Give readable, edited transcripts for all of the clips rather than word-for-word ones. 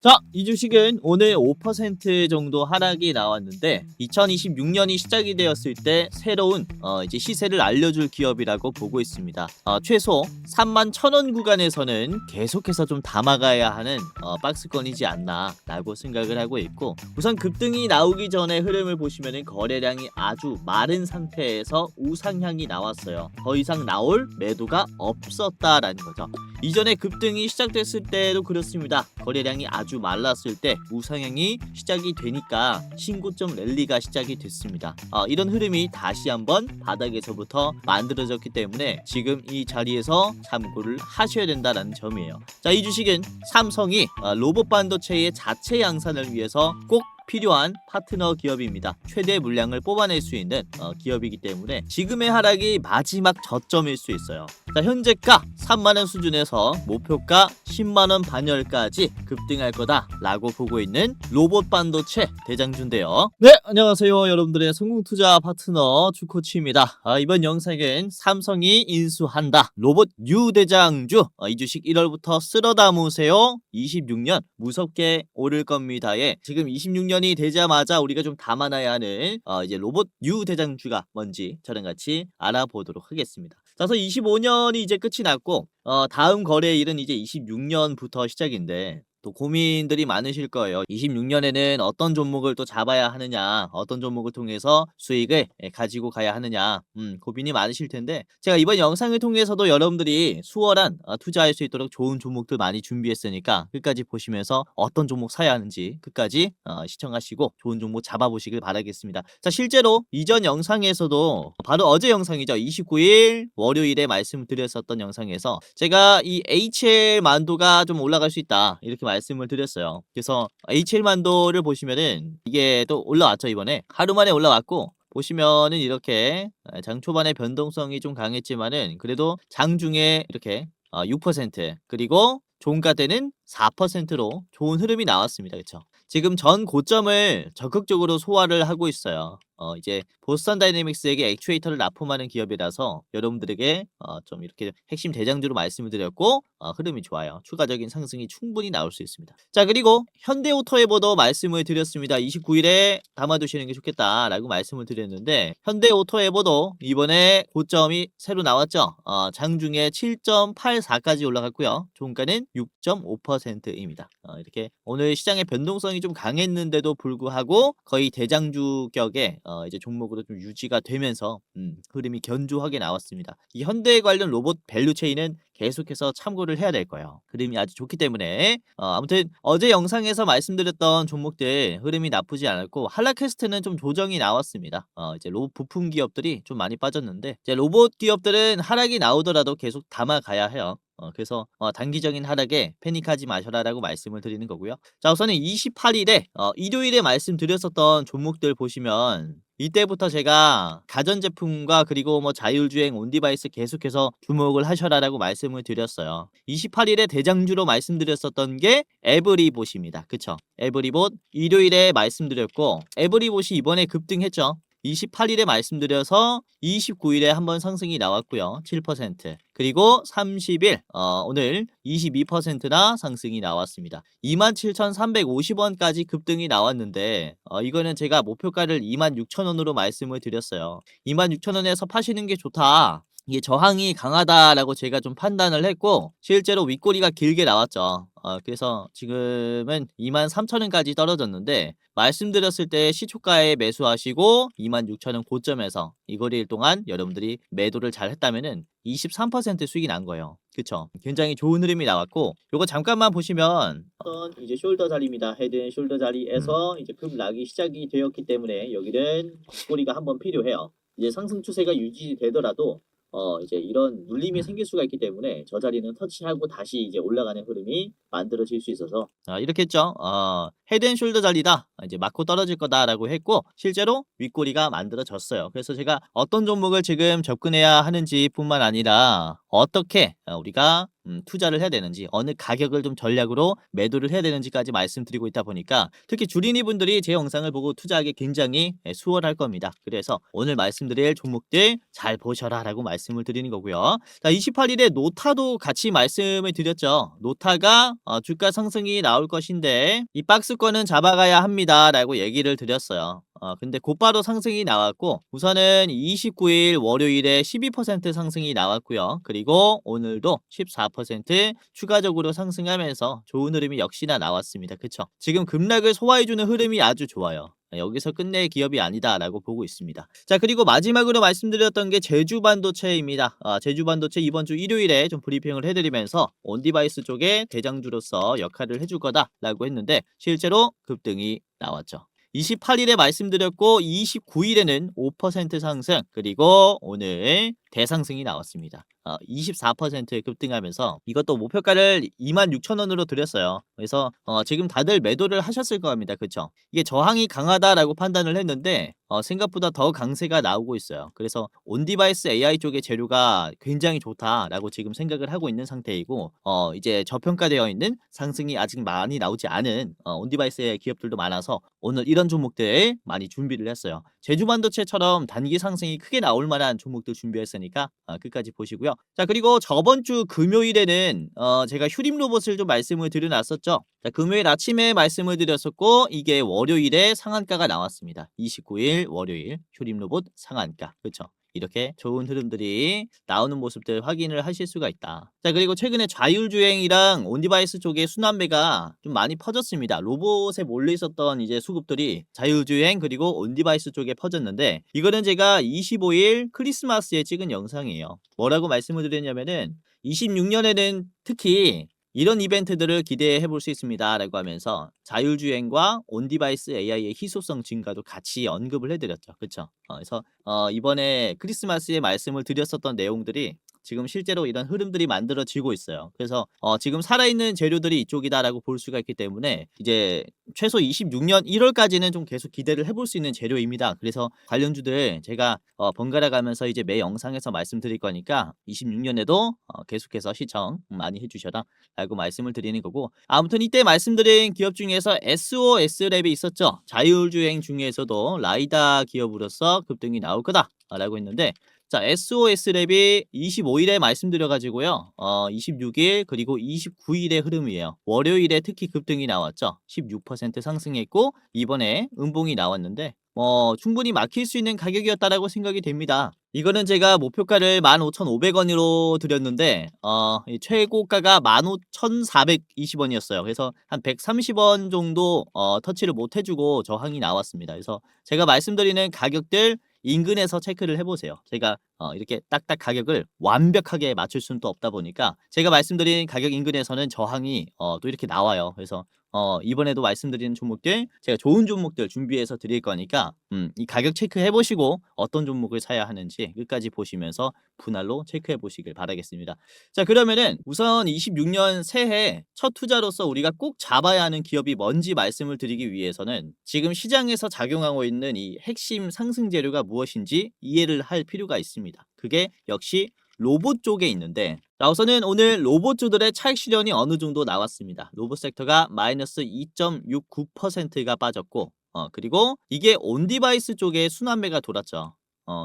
자, 이 주식은 오늘 5% 정도 하락이 나왔는데 2026년이 시작이 되었을 때 새로운 이제 시세를 알려줄 기업이라고 보고 있습니다. 최소 31,000원 구간에서는 계속해서 좀 담아가야 하는 박스권이지 않나라고 생각을 하고 있고, 우선 급등이 나오기 전에 흐름을 보시면은 거래량이 아주 마른 상태에서 우상향이 나왔어요. 더 이상 나올 매도가 없었다라는 거죠. 이전에 급등이 시작됐을 때도 그렇습니다. 거래량이 아주 말랐을 때 우상향이 시작이 되니까 신고점 랠리가 시작이 됐습니다. 이런 흐름이 다시 한번 바닥에서부터 만들어졌기 때문에 지금 이 자리에서 참고를 하셔야 된다는 점이에요. 자, 이 주식은 삼성이 로봇 반도체의 자체 양산을 위해서 꼭 필요한 파트너 기업입니다. 최대 물량을 뽑아낼 수 있는 기업이기 때문에 지금의 하락이 마지막 저점일 수 있어요. 자, 현재가 3만원 수준에서 목표가 10만원 반열까지 급등할 거다라고 보고 있는 로봇 반도체 대장주인데요. 네, 안녕하세요. 여러분들의 성공투자 파트너 주코치입니다. 이번 영상은 삼성이 인수한다 로봇 뉴 대장주, 이 주식 1월부터 쓸어 담으세요. 26년 무섭게 오를 겁니다에 지금 26년이 되자마자 우리가 좀 담아놔야 하는 이제 로봇 뉴 대장주가 뭔지 저랑 같이 알아보도록 하겠습니다. 그래서 25년이 이제 끝이 났고 다음 거래일은 이제 26년부터 시작인데 또 고민들이 많으실 거예요. 26년에는 어떤 종목을 또 잡아야 하느냐, 어떤 종목을 통해서 수익을 가지고 가야 하느냐, 고민이 많으실 텐데 제가 이번 영상을 통해서도 여러분들이 수월한 투자할 수 있도록 좋은 종목들 많이 준비했으니까 끝까지 보시면서 어떤 종목 사야 하는지 끝까지 시청하시고 좋은 종목 잡아보시길 바라겠습니다. 자, 실제로 이전 영상에서도 바로 어제 영상이죠. 29일 월요일에 말씀드렸었던 영상에서 제가 이 HL 만도가 좀 올라갈 수 있다 이렇게 말씀을 드렸어요. 그래서 HL 만도를 보시면은 이게 또 올라왔죠. 이번에 하루 만에 올라왔고, 보시면은 이렇게 장 초반에 변동성이 좀 강했지만은 그래도 장 중에 이렇게 6% 그리고 종가 때는 4%로 좋은 흐름이 나왔습니다. 그렇죠? 지금 전 고점을 적극적으로 소화를 하고 있어요. 이제 보스턴 다이내믹스에게 액추에이터를 납품하는 기업이라서 여러분들에게 좀 이렇게 핵심 대장주로 말씀을 드렸고, 흐름이 좋아요. 추가적인 상승이 충분히 나올 수 있습니다. 자, 그리고 현대오토에버도 말씀을 드렸습니다. 29일에 담아두시는 게 좋겠다라고 말씀을 드렸는데 현대오토에버도 이번에 고점이 새로 나왔죠. 장중에 7.84까지 올라갔고요. 종가는 6.5%입니다. 이렇게 오늘 시장의 변동성이 좀 강했는데도 불구하고 거의 대장주격의 이제 종목으로 좀 유지가 되면서 흐름이 견조하게 나왔습니다. 이 현대 관련 로봇 밸류체인은 계속해서 참고를 해야 될 거예요. 흐름이 아주 좋기 때문에 아무튼 어제 영상에서 말씀드렸던 종목들 흐름이 나쁘지 않았고, 한라캐스트는 좀 조정이 나왔습니다. 이제 로봇 부품 기업들이 좀 많이 빠졌는데 이제 로봇 기업들은 하락이 나오더라도 계속 담아가야 해요. 그래서 단기적인 하락에 패닉하지 마셔라라고 말씀을 드리는 거고요. 자, 우선은 28일에 일요일에 말씀드렸었던 종목들 보시면 이때부터 제가 가전제품과 그리고 뭐 자율주행 온디바이스 계속해서 주목을 하셔라라고 말씀을 드렸어요. 28일에 대장주로 말씀드렸었던 게 에브리봇입니다. 그쵸? 에브리봇 일요일에 말씀드렸고, 에브리봇이 이번에 급등했죠. 28일에 말씀드려서 29일에 한번 상승이 나왔고요. 7%. 그리고 30일 오늘 22%나 상승이 나왔습니다. 27,350원까지 급등이 나왔는데 이거는 제가 목표가를 26,000원으로 말씀을 드렸어요. 26,000원에서 파시는 게 좋다. 이게 저항이 강하다라고 제가 좀 판단을 했고 실제로 윗꼬리가 길게 나왔죠. 그래서 지금은 23,000원까지 떨어졌는데 말씀드렸을 때 시초가에 매수하시고 26,000원 고점에서 이 거리일 동안 여러분들이 매도를 잘 했다면은 23% 수익이 난 거예요. 그쵸? 굉장히 좋은 흐름이 나왔고, 요거 잠깐만 보시면 이제 숄더 자리입니다. 헤드 앤 숄더 자리에서 이제 급락이 시작이 되었기 때문에 여기는 윗꼬리가 한번 필요해요. 이제 상승 추세가 유지되더라도 이제 이런 눌림이 생길 수가 있기 때문에 저 자리는 터치하고 다시 이제 올라가는 흐름이 만들어질 수 있어서 이렇게 했죠. 헤드앤숄더 전리다. 이제 맞고 떨어질 거다라고 했고 실제로 윗꼬리가 만들어졌어요. 그래서 제가 어떤 종목을 지금 접근해야 하는지뿐만 아니라 어떻게 우리가 투자를 해야 되는지 어느 가격을 좀 전략으로 매도를 해야 되는지까지 말씀드리고 있다 보니까 특히 주린이 분들이 제 영상을 보고 투자하기 굉장히 수월할 겁니다. 그래서 오늘 말씀드릴 종목들 잘 보셔라 라고 말씀을 드리는 거고요. 자, 28일에 노타도 같이 말씀을 드렸죠. 노타가 주가 상승이 나올 것인데 이 박스권은 잡아가야 합니다 라고 얘기를 드렸어요. 근데 곧바로 상승이 나왔고 우선은 29일 월요일에 12% 상승이 나왔고요. 그리고 오늘도 14% 추가적으로 상승하면서 좋은 흐름이 역시나 나왔습니다. 그쵸? 지금 급락을 소화해주는 흐름이 아주 좋아요. 여기서 끝낼 기업이 아니다라고 보고 있습니다. 자, 그리고 마지막으로 말씀드렸던 게 제주반도체입니다. 제주반도체 이번 주 일요일에 좀 브리핑을 해드리면서 온디바이스 쪽에 대장주로서 역할을 해줄 거다라고 했는데 실제로 급등이 나왔죠. 28일에 말씀드렸고 29일에는 5% 상승 그리고 오늘 대상승이 나왔습니다. 24% 급등하면서 이것도 목표가를 26,000원으로 드렸어요. 그래서 지금 다들 매도를 하셨을 겁니다. 그쵸? 이게 저항이 강하다라고 판단을 했는데 생각보다 더 강세가 나오고 있어요. 그래서 온디바이스 AI 쪽의 재료가 굉장히 좋다라고 지금 생각을 하고 있는 상태이고 이제 저평가되어 있는 상승이 아직 많이 나오지 않은 온디바이스의 기업들도 많아서 오늘 이런 종목들 많이 준비를 했어요. 제주반도체처럼 단기 상승이 크게 나올 만한 종목들 준비했으니까 끝까지 보시고요. 자, 그리고 저번 주 금요일에는 제가 휴림 로봇을 좀 말씀을 드려놨었죠. 자, 금요일 아침에 말씀을 드렸었고 이게 월요일에 상한가가 나왔습니다. 29일 월요일 휴림 로봇 상한가. 그렇죠? 이렇게 좋은 흐름들이 나오는 모습들 확인을 하실 수가 있다. 자, 그리고 최근에 좌율주행이랑 온디바이스 쪽에 순환매가 좀 많이 퍼졌습니다. 로봇에 몰려 있었던 이제 수급들이 자율주행 그리고 온디바이스 쪽에 퍼졌는데 이거는 제가 25일 크리스마스에 찍은 영상이에요. 뭐라고 말씀을 드렸냐면은 26년에는 특히 이런 이벤트들을 기대해 볼 수 있습니다 라고 하면서 자율주행과 온디바이스 AI의 희소성 증가도 같이 언급을 해드렸죠. 그쵸? 그래서 이번에 크리스마스에 말씀을 드렸었던 내용들이 지금 실제로 이런 흐름들이 만들어지고 있어요. 그래서 지금 살아있는 재료들이 이쪽이다라고 볼 수가 있기 때문에 이제 최소 26년 1월까지는 좀 계속 기대를 해볼 수 있는 재료입니다. 그래서 관련주들 제가 번갈아 가면서 이제 매 영상에서 말씀드릴 거니까 26년에도 계속해서 시청 많이 해주셔라 라고 말씀을 드리는 거고 아무튼 이때 말씀드린 기업 중에서 SOS랩이 있었죠. 자율주행 중에서도 라이다 기업으로서 급등이 나올 거다 라고 했는데 자, SOS랩이 25일에 말씀드려가지고요. 26일 그리고 29일의 흐름이에요. 월요일에 특히 급등이 나왔죠. 16% 상승했고 이번에 음봉이 나왔는데 충분히 막힐 수 있는 가격이었다라고 생각이 됩니다. 이거는 제가 목표가를 15,500원으로 드렸는데 최고가가 15,420원이었어요. 그래서 한 130원 정도 터치를 못 해주고 저항이 나왔습니다. 그래서 제가 말씀드리는 가격들 인근에서 체크를 해보세요. 제가 이렇게 딱딱 가격을 완벽하게 맞출 수는 또 없다 보니까 제가 말씀드린 가격 인근에서는 저항이 또 이렇게 나와요. 그래서 이번에도 말씀드리는 종목들 제가 좋은 종목들 준비해서 드릴 거니까 이 가격 체크해 보시고 어떤 종목을 사야 하는지 끝까지 보시면서 분할로 체크해 보시길 바라겠습니다. 자, 그러면은 우선 26년 새해 첫 투자로서 우리가 꼭 잡아야 하는 기업이 뭔지 말씀을 드리기 위해서는 지금 시장에서 작용하고 있는 이 핵심 상승 재료가 무엇인지 이해를 할 필요가 있습니다. 그게 역시 로봇 쪽에 있는데 자, 우선은 오늘 로봇주들의 차익 실현이 어느 정도 나왔습니다. 로봇 섹터가 마이너스 2.69%가 빠졌고 그리고 이게 온디바이스 쪽에 순환매가 돌았죠.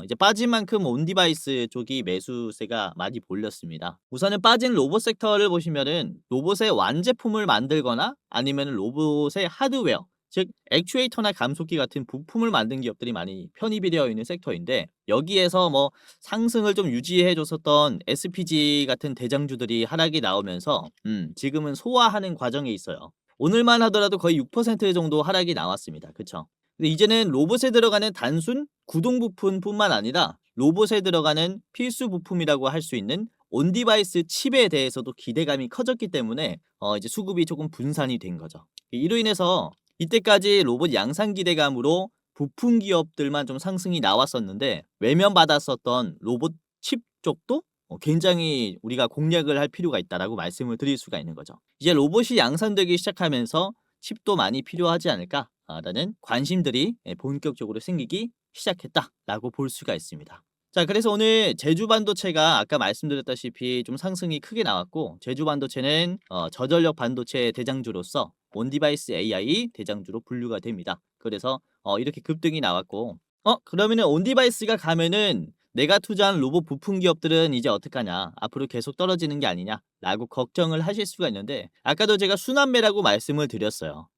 이제 빠진 만큼 온디바이스 쪽이 매수세가 많이 몰렸습니다. 우선은 빠진 로봇 섹터를 보시면은 로봇의 완제품을 만들거나 아니면 로봇의 하드웨어 즉 액추에이터나 감속기 같은 부품을 만든 기업들이 많이 편입이 되어 있는 섹터인데 여기에서 뭐 상승을 좀 유지해 줬었던 SPG 같은 대장주들이 하락이 나오면서 지금은 소화하는 과정에 있어요. 오늘만 하더라도 거의 6% 정도 하락이 나왔습니다. 그쵸? 근데 이제는 로봇에 들어가는 단순 구동 부품뿐만 아니라 로봇에 들어가는 필수 부품이라고 할 수 있는 온디바이스 칩에 대해서도 기대감이 커졌기 때문에 이제 수급이 조금 분산이 된 거죠. 이로 인해서 이때까지 로봇 양산 기대감으로 부품 기업들만 좀 상승이 나왔었는데 외면받았었던 로봇 칩 쪽도 굉장히 우리가 공략을 할 필요가 있다라고 말씀을 드릴 수가 있는 거죠. 이제 로봇이 양산되기 시작하면서 칩도 많이 필요하지 않을까라는 관심들이 본격적으로 생기기 시작했다라고 볼 수가 있습니다. 자, 그래서 오늘 제주 반도체가 아까 말씀드렸다시피 좀 상승이 크게 나왔고, 제주 반도체는 저전력 반도체 대장주로서 온디바이스 AI 대장주로 분류가 됩니다. 그래서 이렇게 급등이 나왔고, 그러면은 온디바이스가 가면은 내가 투자한 로봇 부품 기업들은 이제 어떡하냐, 앞으로 계속 떨어지는 게 아니냐라고 걱정을 하실 수가 있는데, 아까도 제가 순환매라고 말씀을 드렸어요.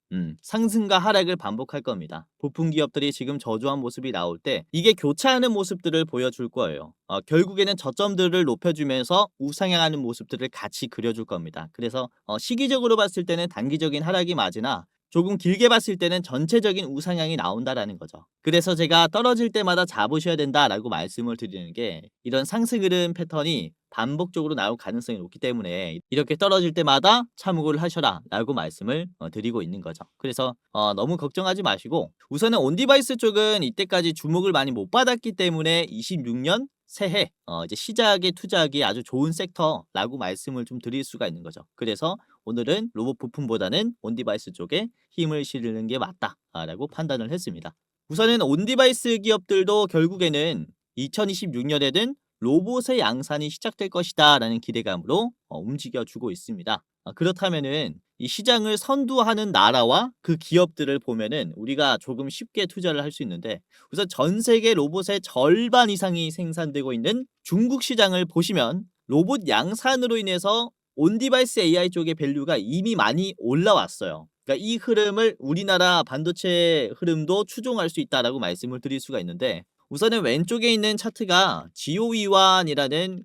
상승과 하락을 반복할 겁니다. 부품 기업들이 지금 저조한 모습이 나올 때 이게 교차하는 모습들을 보여줄 거예요. 결국에는 저점들을 높여주면서 우상향하는 모습들을 같이 그려줄 겁니다. 그래서 시기적으로 봤을 때는 단기적인 하락이 맞으나 조금 길게 봤을 때는 전체적인 우상향이 나온다라는 거죠. 그래서 제가 떨어질 때마다 잡으셔야 된다라고 말씀을 드리는 게, 이런 상승 흐름 패턴이 반복적으로 나올 가능성이 높기 때문에 이렇게 떨어질 때마다 참고를 하셔라 라고 말씀을 드리고 있는 거죠. 그래서 너무 걱정하지 마시고, 우선은 온디바이스 쪽은 이때까지 주목을 많이 못 받았기 때문에 26년 새해 이제 시작에 투자하기 아주 좋은 섹터라고 말씀을 좀 드릴 수가 있는 거죠. 그래서 오늘은 로봇 부품보다는 온디바이스 쪽에 힘을 실는 게 맞다라고 판단을 했습니다. 우선은 온디바이스 기업들도 결국에는 2026년에는 로봇의 양산이 시작될 것이다 라는 기대감으로 움직여주고 있습니다. 그렇다면은 이 시장을 선두하는 나라와 그 기업들을 보면은 우리가 조금 쉽게 투자를 할 수 있는데, 우선 전 세계 로봇의 절반 이상이 생산되고 있는 중국 시장을 보시면 로봇 양산으로 인해서 온디바이스 AI 쪽의 밸류가 이미 많이 올라왔어요. 그러니까 이 흐름을 우리나라 반도체 흐름도 추종할 수 있다라고 말씀을 드릴 수가 있는데, 우선은 왼쪽에 있는 차트가 GOE1이라는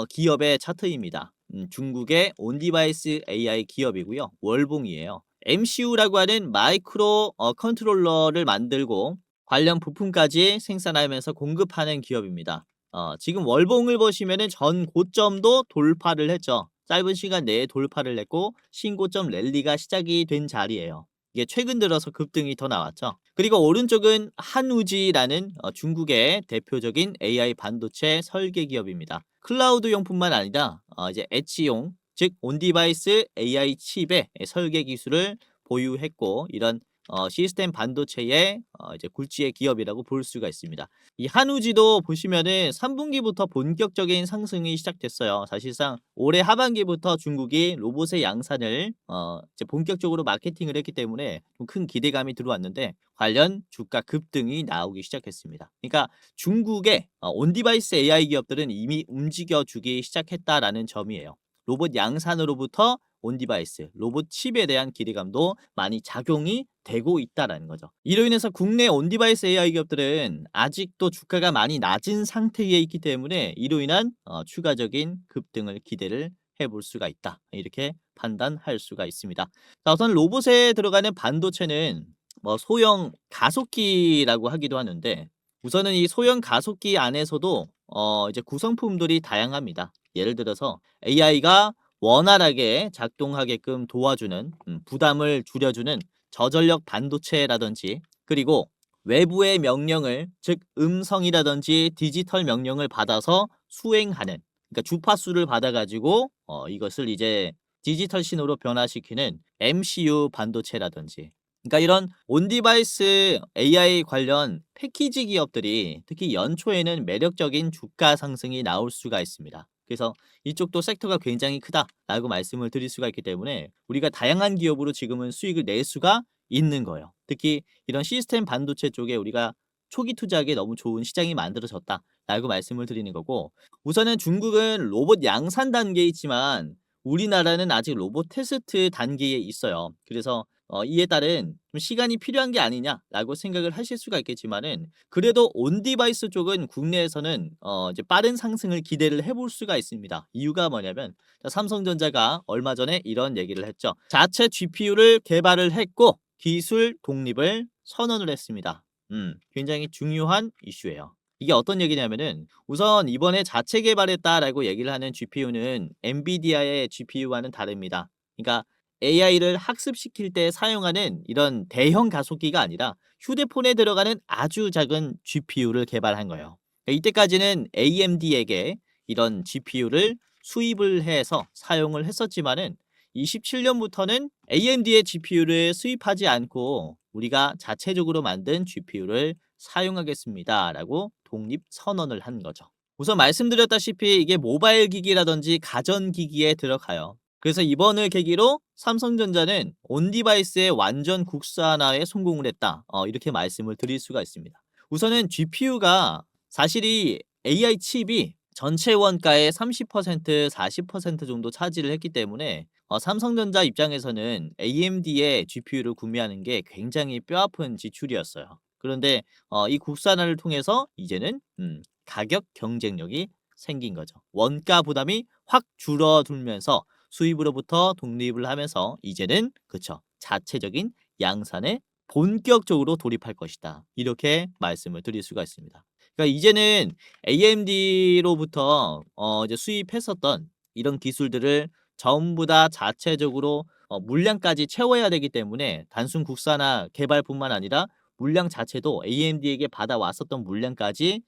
기업의 차트입니다. 중국의 온디바이스 AI 기업이고요. 월봉이에요. MCU라고 하는 마이크로 컨트롤러를 만들고 관련 부품까지 생산하면서 공급하는 기업입니다. 지금 월봉을 보시면은 전 고점도 돌파를 했죠. 짧은 시간 내에 돌파를 했고 신고점 랠리가 시작이 된 자리예요. 이게 최근 들어서 급등이 더 나왔죠. 그리고 오른쪽은 한우지라는 중국의 대표적인 AI 반도체 설계 기업입니다. 클라우드용뿐만 아니라 이제 엣지용, 즉 온디바이스 AI 칩의 설계 기술을 보유했고, 이런 시스템 반도체의 이제 굴지의 기업이라고 볼 수가 있습니다. 이 한우지도 보시면은 3분기부터 본격적인 상승이 시작됐어요. 사실상 올해 하반기부터 중국이 로봇의 양산을 이제 본격적으로 마케팅을 했기 때문에 좀 큰 기대감이 들어왔는데, 관련 주가 급등이 나오기 시작했습니다. 그러니까 중국의 온디바이스 AI 기업들은 이미 움직여주기 시작했다라는 점이에요. 로봇 양산으로부터 온디바이스, 로봇 칩에 대한 기대감도 많이 작용이 되고 있다라는 거죠. 이로 인해서 국내 온디바이스 AI 기업들은 아직도 주가가 많이 낮은 상태에 있기 때문에 이로 인한 추가적인 급등을 기대를 해볼 수가 있다, 이렇게 판단할 수가 있습니다. 자, 우선 로봇에 들어가는 반도체는 소형 가속기라고 하기도 하는데, 우선은 이 소형 가속기 안에서도 이제 구성품들이 다양합니다. 예를 들어서 AI가 원활하게 작동하게끔 도와주는, 부담을 줄여주는 저전력 반도체라든지, 그리고 외부의 명령을, 즉 음성이라든지 디지털 명령을 받아서 수행하는, 그러니까 주파수를 받아가지고 이것을 이제 디지털 신호로 변화시키는 MCU 반도체라든지, 그러니까 이런 온디바이스 AI 관련 패키지 기업들이 특히 연초에는 매력적인 주가 상승이 나올 수가 있습니다. 그래서 이쪽도 섹터가 굉장히 크다라고 말씀을 드릴 수가 있기 때문에 우리가 다양한 기업으로 지금은 수익을 낼 수가 있는 거예요. 특히 이런 시스템 반도체 쪽에 우리가 초기 투자하기에 너무 좋은 시장이 만들어졌다라고 말씀을 드리는 거고, 우선은 중국은 로봇 양산 단계에 있지만 우리나라는 아직 로봇 테스트 단계에 있어요. 그래서 이에 따른 좀 시간이 필요한 게 아니냐라고 생각을 하실 수가 있겠지만은, 그래도 온디바이스 쪽은 국내에서는 이제 빠른 상승을 기대를 해볼 수가 있습니다. 이유가 뭐냐면, 삼성전자가 얼마 전에 이런 얘기를 했죠. 자체 GPU를 개발을 했고 기술 독립을 선언을 했습니다. 굉장히 중요한 이슈예요. 이게 어떤 얘기냐면은, 우선 이번에 자체 개발했다라고 얘기를 하는 GPU는 엔비디아의 GPU와는 다릅니다. 그러니까 AI를 학습시킬 때 사용하는 이런 대형 가속기가 아니라 휴대폰에 들어가는 아주 작은 GPU를 개발한 거예요. 그러니까 이때까지는 AMD에게 이런 GPU를 수입을 해서 사용을 했었지만은 27년부터는 AMD의 GPU를 수입하지 않고 우리가 자체적으로 만든 GPU를 사용하겠습니다 라고 독립 선언을 한 거죠. 우선 말씀드렸다시피 이게 모바일 기기라든지 가전 기기에 들어가요. 그래서 이번을 계기로 삼성전자는 온디바이스의 완전 국산화에 성공을 했다, 이렇게 말씀을 드릴 수가 있습니다. 우선은 GPU가 사실 이 AI 칩이 전체 원가의 30% 40% 정도 차지를 했기 때문에 삼성전자 입장에서는 AMD의 GPU를 구매하는 게 굉장히 뼈아픈 지출이었어요. 그런데 이 국산화를 통해서 이제는 가격 경쟁력이 생긴 거죠. 원가 부담이 확 줄어들면서 수입으로부터 독립을 하면서 이제는 그쵸, 자체적인 양산에 본격적으로 돌입할 것이다, 이렇게 말씀을 드릴 수가 있습니다. 그러니까 이제는 AMD로부터 이제 수입했었던 이런 기술들을 전부 다 자체적으로 물량까지 채워야 되기 때문에 단순 국산화 개발뿐만 아니라 물량 자체도 AMD에게 받아왔었던 물량까지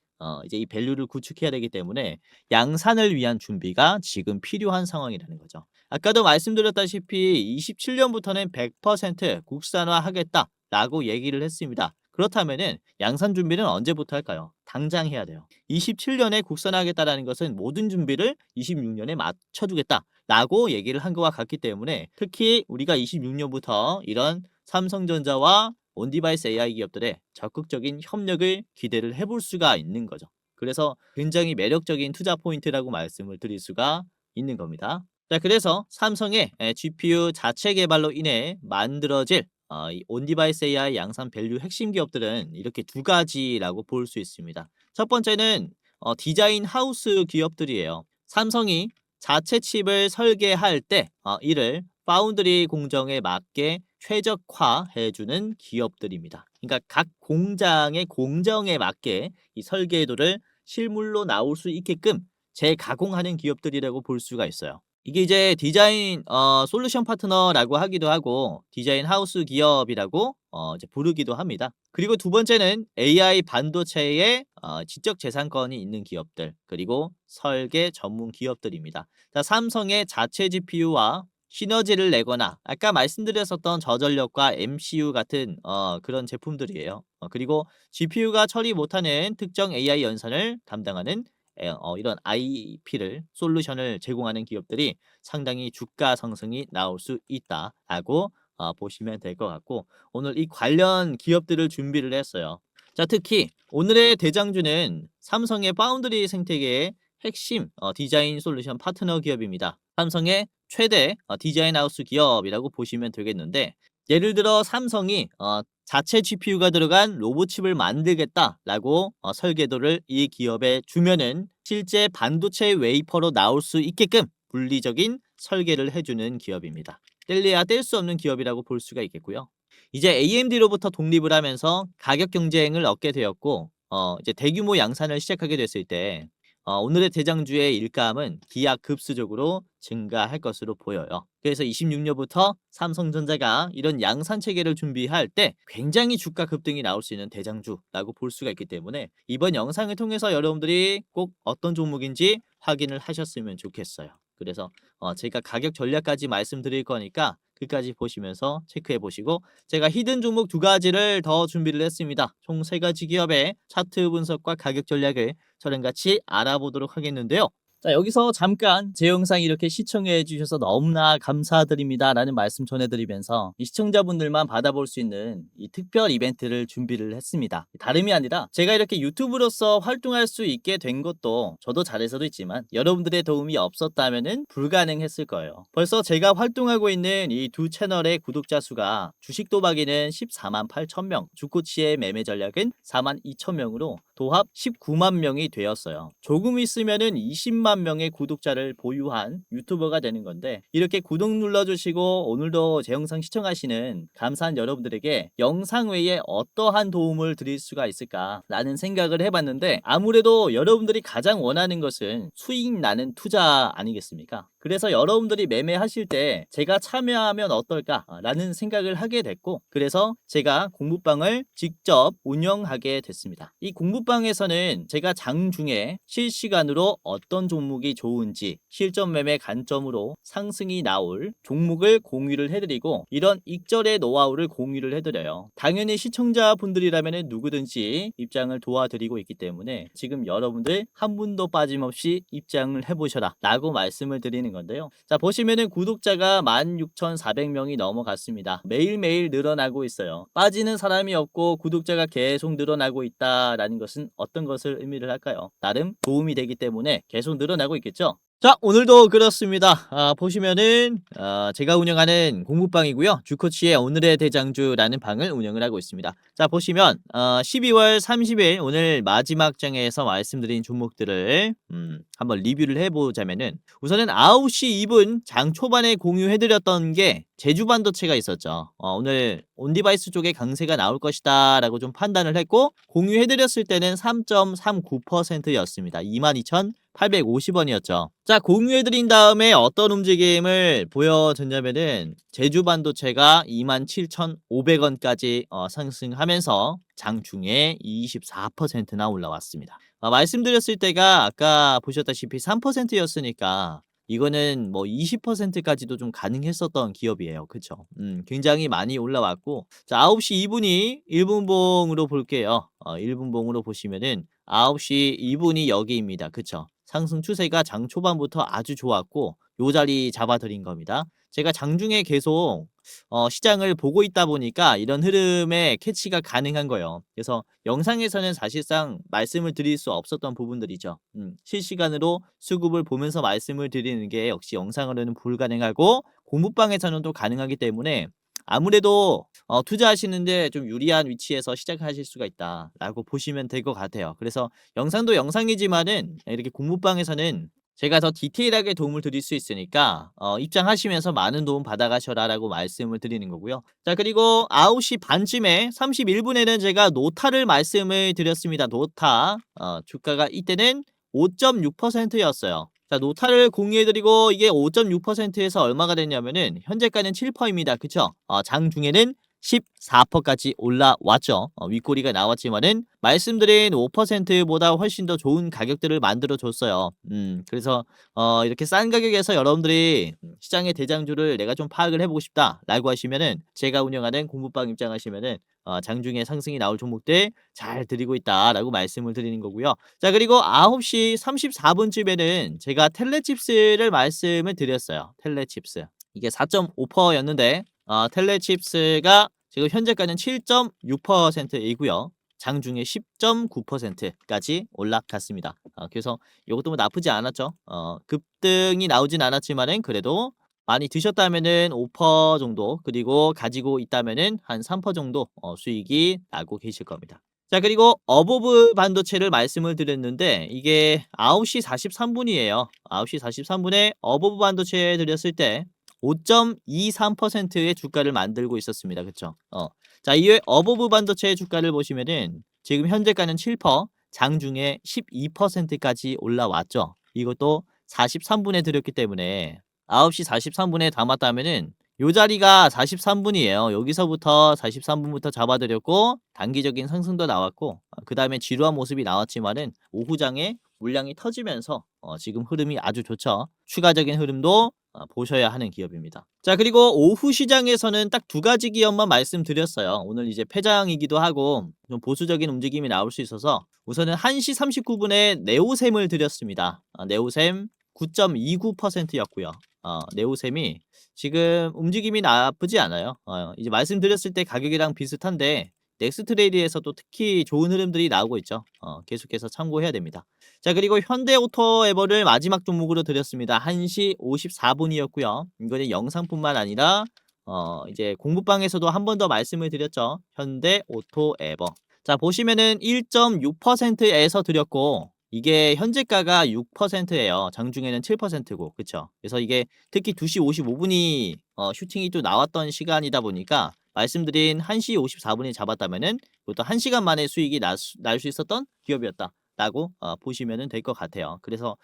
이제 이 밸류를 구축해야 되기 때문에 양산을 위한 준비가 지금 필요한 상황이라는 거죠. 아까도 말씀드렸다시피 27년부터는 100% 국산화하겠다라고 얘기를 했습니다. 그렇다면은 양산 준비는 언제부터 할까요? 당장 해야 돼요. 27년에 국산화하겠다라는 것은 모든 준비를 26년에 맞춰주겠다라고 얘기를 한 것과 같기 때문에 특히 우리가 26년부터 이런 삼성전자와 온디바이스 AI 기업들의 적극적인 협력을 기대를 해볼 수가 있는 거죠. 그래서 굉장히 매력적인 투자 포인트라고 말씀을 드릴 수가 있는 겁니다. 자, 그래서 삼성의 GPU 자체 개발로 인해 만들어질 이 온디바이스 AI 양산 밸류 핵심 기업들은 이렇게 두 가지라고 볼 수 있습니다. 첫 번째는 디자인 하우스 기업들이에요. 삼성이 자체 칩을 설계할 때 이를 파운드리 공정에 맞게 최적화해주는 기업들입니다. 그러니까 각 공장의 공정에 맞게 이 설계도를 실물로 나올 수 있게끔 재가공하는 기업들이라고 볼 수가 있어요. 이게 이제 디자인 솔루션 파트너라고 하기도 하고 디자인 하우스 기업이라고 이제 부르기도 합니다. 그리고 두 번째는 AI 반도체에 지적 재산권이 있는 기업들, 그리고 설계 전문 기업들입니다. 자, 삼성의 자체 GPU와 시너지를 내거나 아까 말씀드렸었던 저전력과 MCU 같은 그런 제품들이에요. 그리고 GPU가 처리 못하는 특정 AI 연산을 담당하는 이런 IP를 솔루션을 제공하는 기업들이 상당히 주가 상승이 나올 수 있다라고 보시면 될 것 같고, 오늘 이 관련 기업들을 준비를 했어요. 자, 특히 오늘의 대장주는 삼성의 파운드리 생태계의 핵심 디자인 솔루션 파트너 기업입니다. 삼성의 최대 디자인 하우스 기업이라고 보시면 되겠는데, 예를 들어 삼성이 자체 GPU가 들어간 로봇칩을 만들겠다라고 설계도를 이 기업에 주면은 실제 반도체 웨이퍼로 나올 수 있게끔 물리적인 설계를 해주는 기업입니다. 뗄래야 뗄 수 없는 기업이라고 볼 수가 있겠고요. 이제 AMD로부터 독립을 하면서 가격 경쟁을 얻게 되었고 이제 대규모 양산을 시작하게 됐을 때 오늘의 대장주의 일감은 기하급수적으로 증가할 것으로 보여요. 그래서 26년부터 삼성전자가 이런 양산 체계를 준비할 때 굉장히 주가 급등이 나올 수 있는 대장주라고 볼 수가 있기 때문에 이번 영상을 통해서 여러분들이 꼭 어떤 종목인지 확인을 하셨으면 좋겠어요. 그래서 제가 가격 전략까지 말씀드릴 거니까 끝까지 보시면서 체크해 보시고, 제가 히든 종목 두 가지를 더 준비를 했습니다. 총 세 가지 기업의 차트 분석과 가격 전략을 저랑 같이 알아보도록 하겠는데요. 자, 여기서 잠깐 제 영상 이렇게 시청해 주셔서 너무나 감사드립니다 라는 말씀 전해드리면서 이 시청자분들만 받아볼 수 있는 이 특별 이벤트를 준비를 했습니다. 다름이 아니라 제가 이렇게 유튜브로서 활동할 수 있게 된 것도 저도 잘해서도 있지만 여러분들의 도움이 없었다면 불가능했을 거예요. 벌써 제가 활동하고 있는 이 두 채널의 구독자 수가 주식 도박에는 14만 8천 명, 주코치의 매매 전략은 4만 2천 명으로 도합 19만 명이 되었어요. 조금 있으면은 20만 명의 구독자를 보유한 유튜버가 되는 건데, 이렇게 구독 눌러주시고 오늘도 제 영상 시청하시는 감사한 여러분들에게 영상 외에 어떠한 도움을 드릴 수가 있을까라는 생각을 해봤는데, 아무래도 여러분들이 가장 원하는 것은 수익 나는 투자 아니겠습니까? 그래서 여러분들이 매매하실 때 제가 참여하면 어떨까라는 생각을 하게 됐고, 그래서 제가 공부방을 직접 운영하게 됐습니다. 이 공부방 공부방에서는 제가 장중에 실시간으로 어떤 종목이 좋은지 실전 매매 관점으로 상승이 나올 종목을 공유를 해드리고 이런 익절의 노하우를 공유를 해드려요. 당연히 시청자분들이라면 누구든지 입장을 도와드리고 있기 때문에 지금 여러분들 한 분도 빠짐없이 입장을 해보셔라 라고 말씀을 드리는 건데요. 자, 보시면은 구독자가 16,400명이 넘어갔습니다. 매일매일 늘어나고 있어요. 빠지는 사람이 없고 구독자가 계속 늘어나고 있다라는 것은 어떤 것을 의미를 할까요? 나름 도움이 되기 때문에 계속 늘어나고 있겠죠? 자, 오늘도 그렇습니다. 보시면은 제가 운영하는 공부방이고요. 주코치의 오늘의 대장주라는 방을 운영을 하고 있습니다. 자, 보시면 12월 30일 오늘 마지막 장에서 말씀드린 종목들을 한번 리뷰를 해보자면은 우선은 9시 2분 장 초반에 공유해드렸던 게 제주반도체가 있었죠. 오늘 온디바이스 쪽에 강세가 나올 것이다 라고 좀 판단을 했고 공유해드렸을 때는 3.39%였습니다. 22,850원이었죠. 자, 공유해드린 다음에 어떤 움직임을 보여줬냐면은 제주반도체가 27,500원까지 상승하면서 장중에 24%나 올라왔습니다. 말씀드렸을 때가 아까 보셨다시피 3%였으니까 이거는 뭐 20%까지도 좀 가능했었던 기업이에요. 그쵸? 굉장히 많이 올라왔고, 자, 9시 2분이 1분봉으로 볼게요. 1분봉으로 보시면은 9시 2분이 여기입니다. 그쵸? 상승 추세가 장 초반부터 아주 좋았고, 요 자리 잡아드린 겁니다. 제가 장중에 계속 시장을 보고 있다 보니까 이런 흐름에 캐치가 가능한 거예요. 그래서 영상에서는 사실상 말씀을 드릴 수 없었던 부분들이죠. 실시간으로 수급을 보면서 말씀을 드리는 게 역시 영상으로는 불가능하고 공부방에서는 또 가능하기 때문에 아무래도 투자하시는데 좀 유리한 위치에서 시작하실 수가 있다라고 보시면 될 것 같아요. 그래서 영상도 영상이지만은 이렇게 공부방에서는 제가 더 디테일하게 도움을 드릴 수 있으니까 입장하시면서 많은 도움 받아가셔라 라고 말씀을 드리는 거고요. 자, 그리고 9시 반쯤에 31분에는 제가 노타를 말씀을 드렸습니다. 노타 주가가 이때는 5.6%였어요. 자, 노타를 공유해드리고 이게 5.6%에서 얼마가 됐냐면은 현재가는 7%입니다. 그쵸? 장중에는 14%까지 올라왔죠. 윗꼬리가 나왔지만은 말씀드린 5%보다 훨씬 더 좋은 가격들을 만들어 줬어요. 그래서 이렇게 싼 가격에서 여러분들이 시장의 대장주를 내가 좀 파악을 해보고 싶다 라고 하시면은 제가 운영하는 공부방 입장하시면은 장중에 상승이 나올 종목들 잘 드리고 있다 라고 말씀을 드리는 거고요. 자, 그리고 9시 34분쯤에는 제가 텔레칩스를 말씀을 드렸어요. 텔레칩스 이게 4.5%였는데 텔레칩스가 지금 현재가는 7.6%이고요. 장중에 10.9%까지 올라갔습니다. 그래서 이것도 뭐 나쁘지 않았죠. 급등이 나오진 않았지만은 그래도 많이 드셨다면은 5% 정도, 그리고 가지고 있다면은 한 3% 정도 수익이 나고 계실 겁니다. 자, 그리고 어보브 반도체를 말씀을 드렸는데 이게 9시 43분이에요. 9시 43분에 어보브 반도체 드렸을 때 5.23%의 주가를 만들고 있었습니다. 그쵸? 자, 이외에 어보브 반도체의 주가를 보시면은 지금 현재가는 7%, 장중에 12%까지 올라왔죠. 이것도 43분에 드렸기 때문에 9시 43분에 담았다면은 요 자리가 43분이에요. 여기서부터 43분부터 잡아드렸고 단기적인 상승도 나왔고 그 다음에 지루한 모습이 나왔지만은 오후장에 물량이 터지면서 지금 흐름이 아주 좋죠. 추가적인 흐름도 보셔야 하는 기업입니다. 자, 그리고 오후 시장에서는 딱 두 가지 기업만 말씀드렸어요. 오늘 이제 폐장이기도 하고 좀 보수적인 움직임이 나올 수 있어서 우선은 1시 39분에 네오셈을 드렸습니다. 네오셈 9.29%였고요. 네오셈이 지금 움직임이 나쁘지 않아요. 이제 말씀드렸을 때 가격이랑 비슷한데 넥스트레이드에서도 특히 좋은 흐름들이 나오고 있죠. 계속해서 참고해야 됩니다. 자, 그리고 현대오토에버를 마지막 종목으로 드렸습니다. 1시 54분이었고요. 이거는 영상뿐만 아니라 이제 공부방에서도 한 번 더 말씀을 드렸죠. 현대오토에버. 자, 보시면은 1.6%에서 드렸고 이게 현재가가 6%예요. 장중에는 7%고, 그쵸? 그래서 이게 특히 2시 55분이 슈팅이 또 나왔던 시간이다 보니까 말씀드린 1시 54분에 잡았다면은 그것도 1시간 만에 수익이 날 수 있었던 기업이었다 라고 보시면 될 것 같아요. 그래서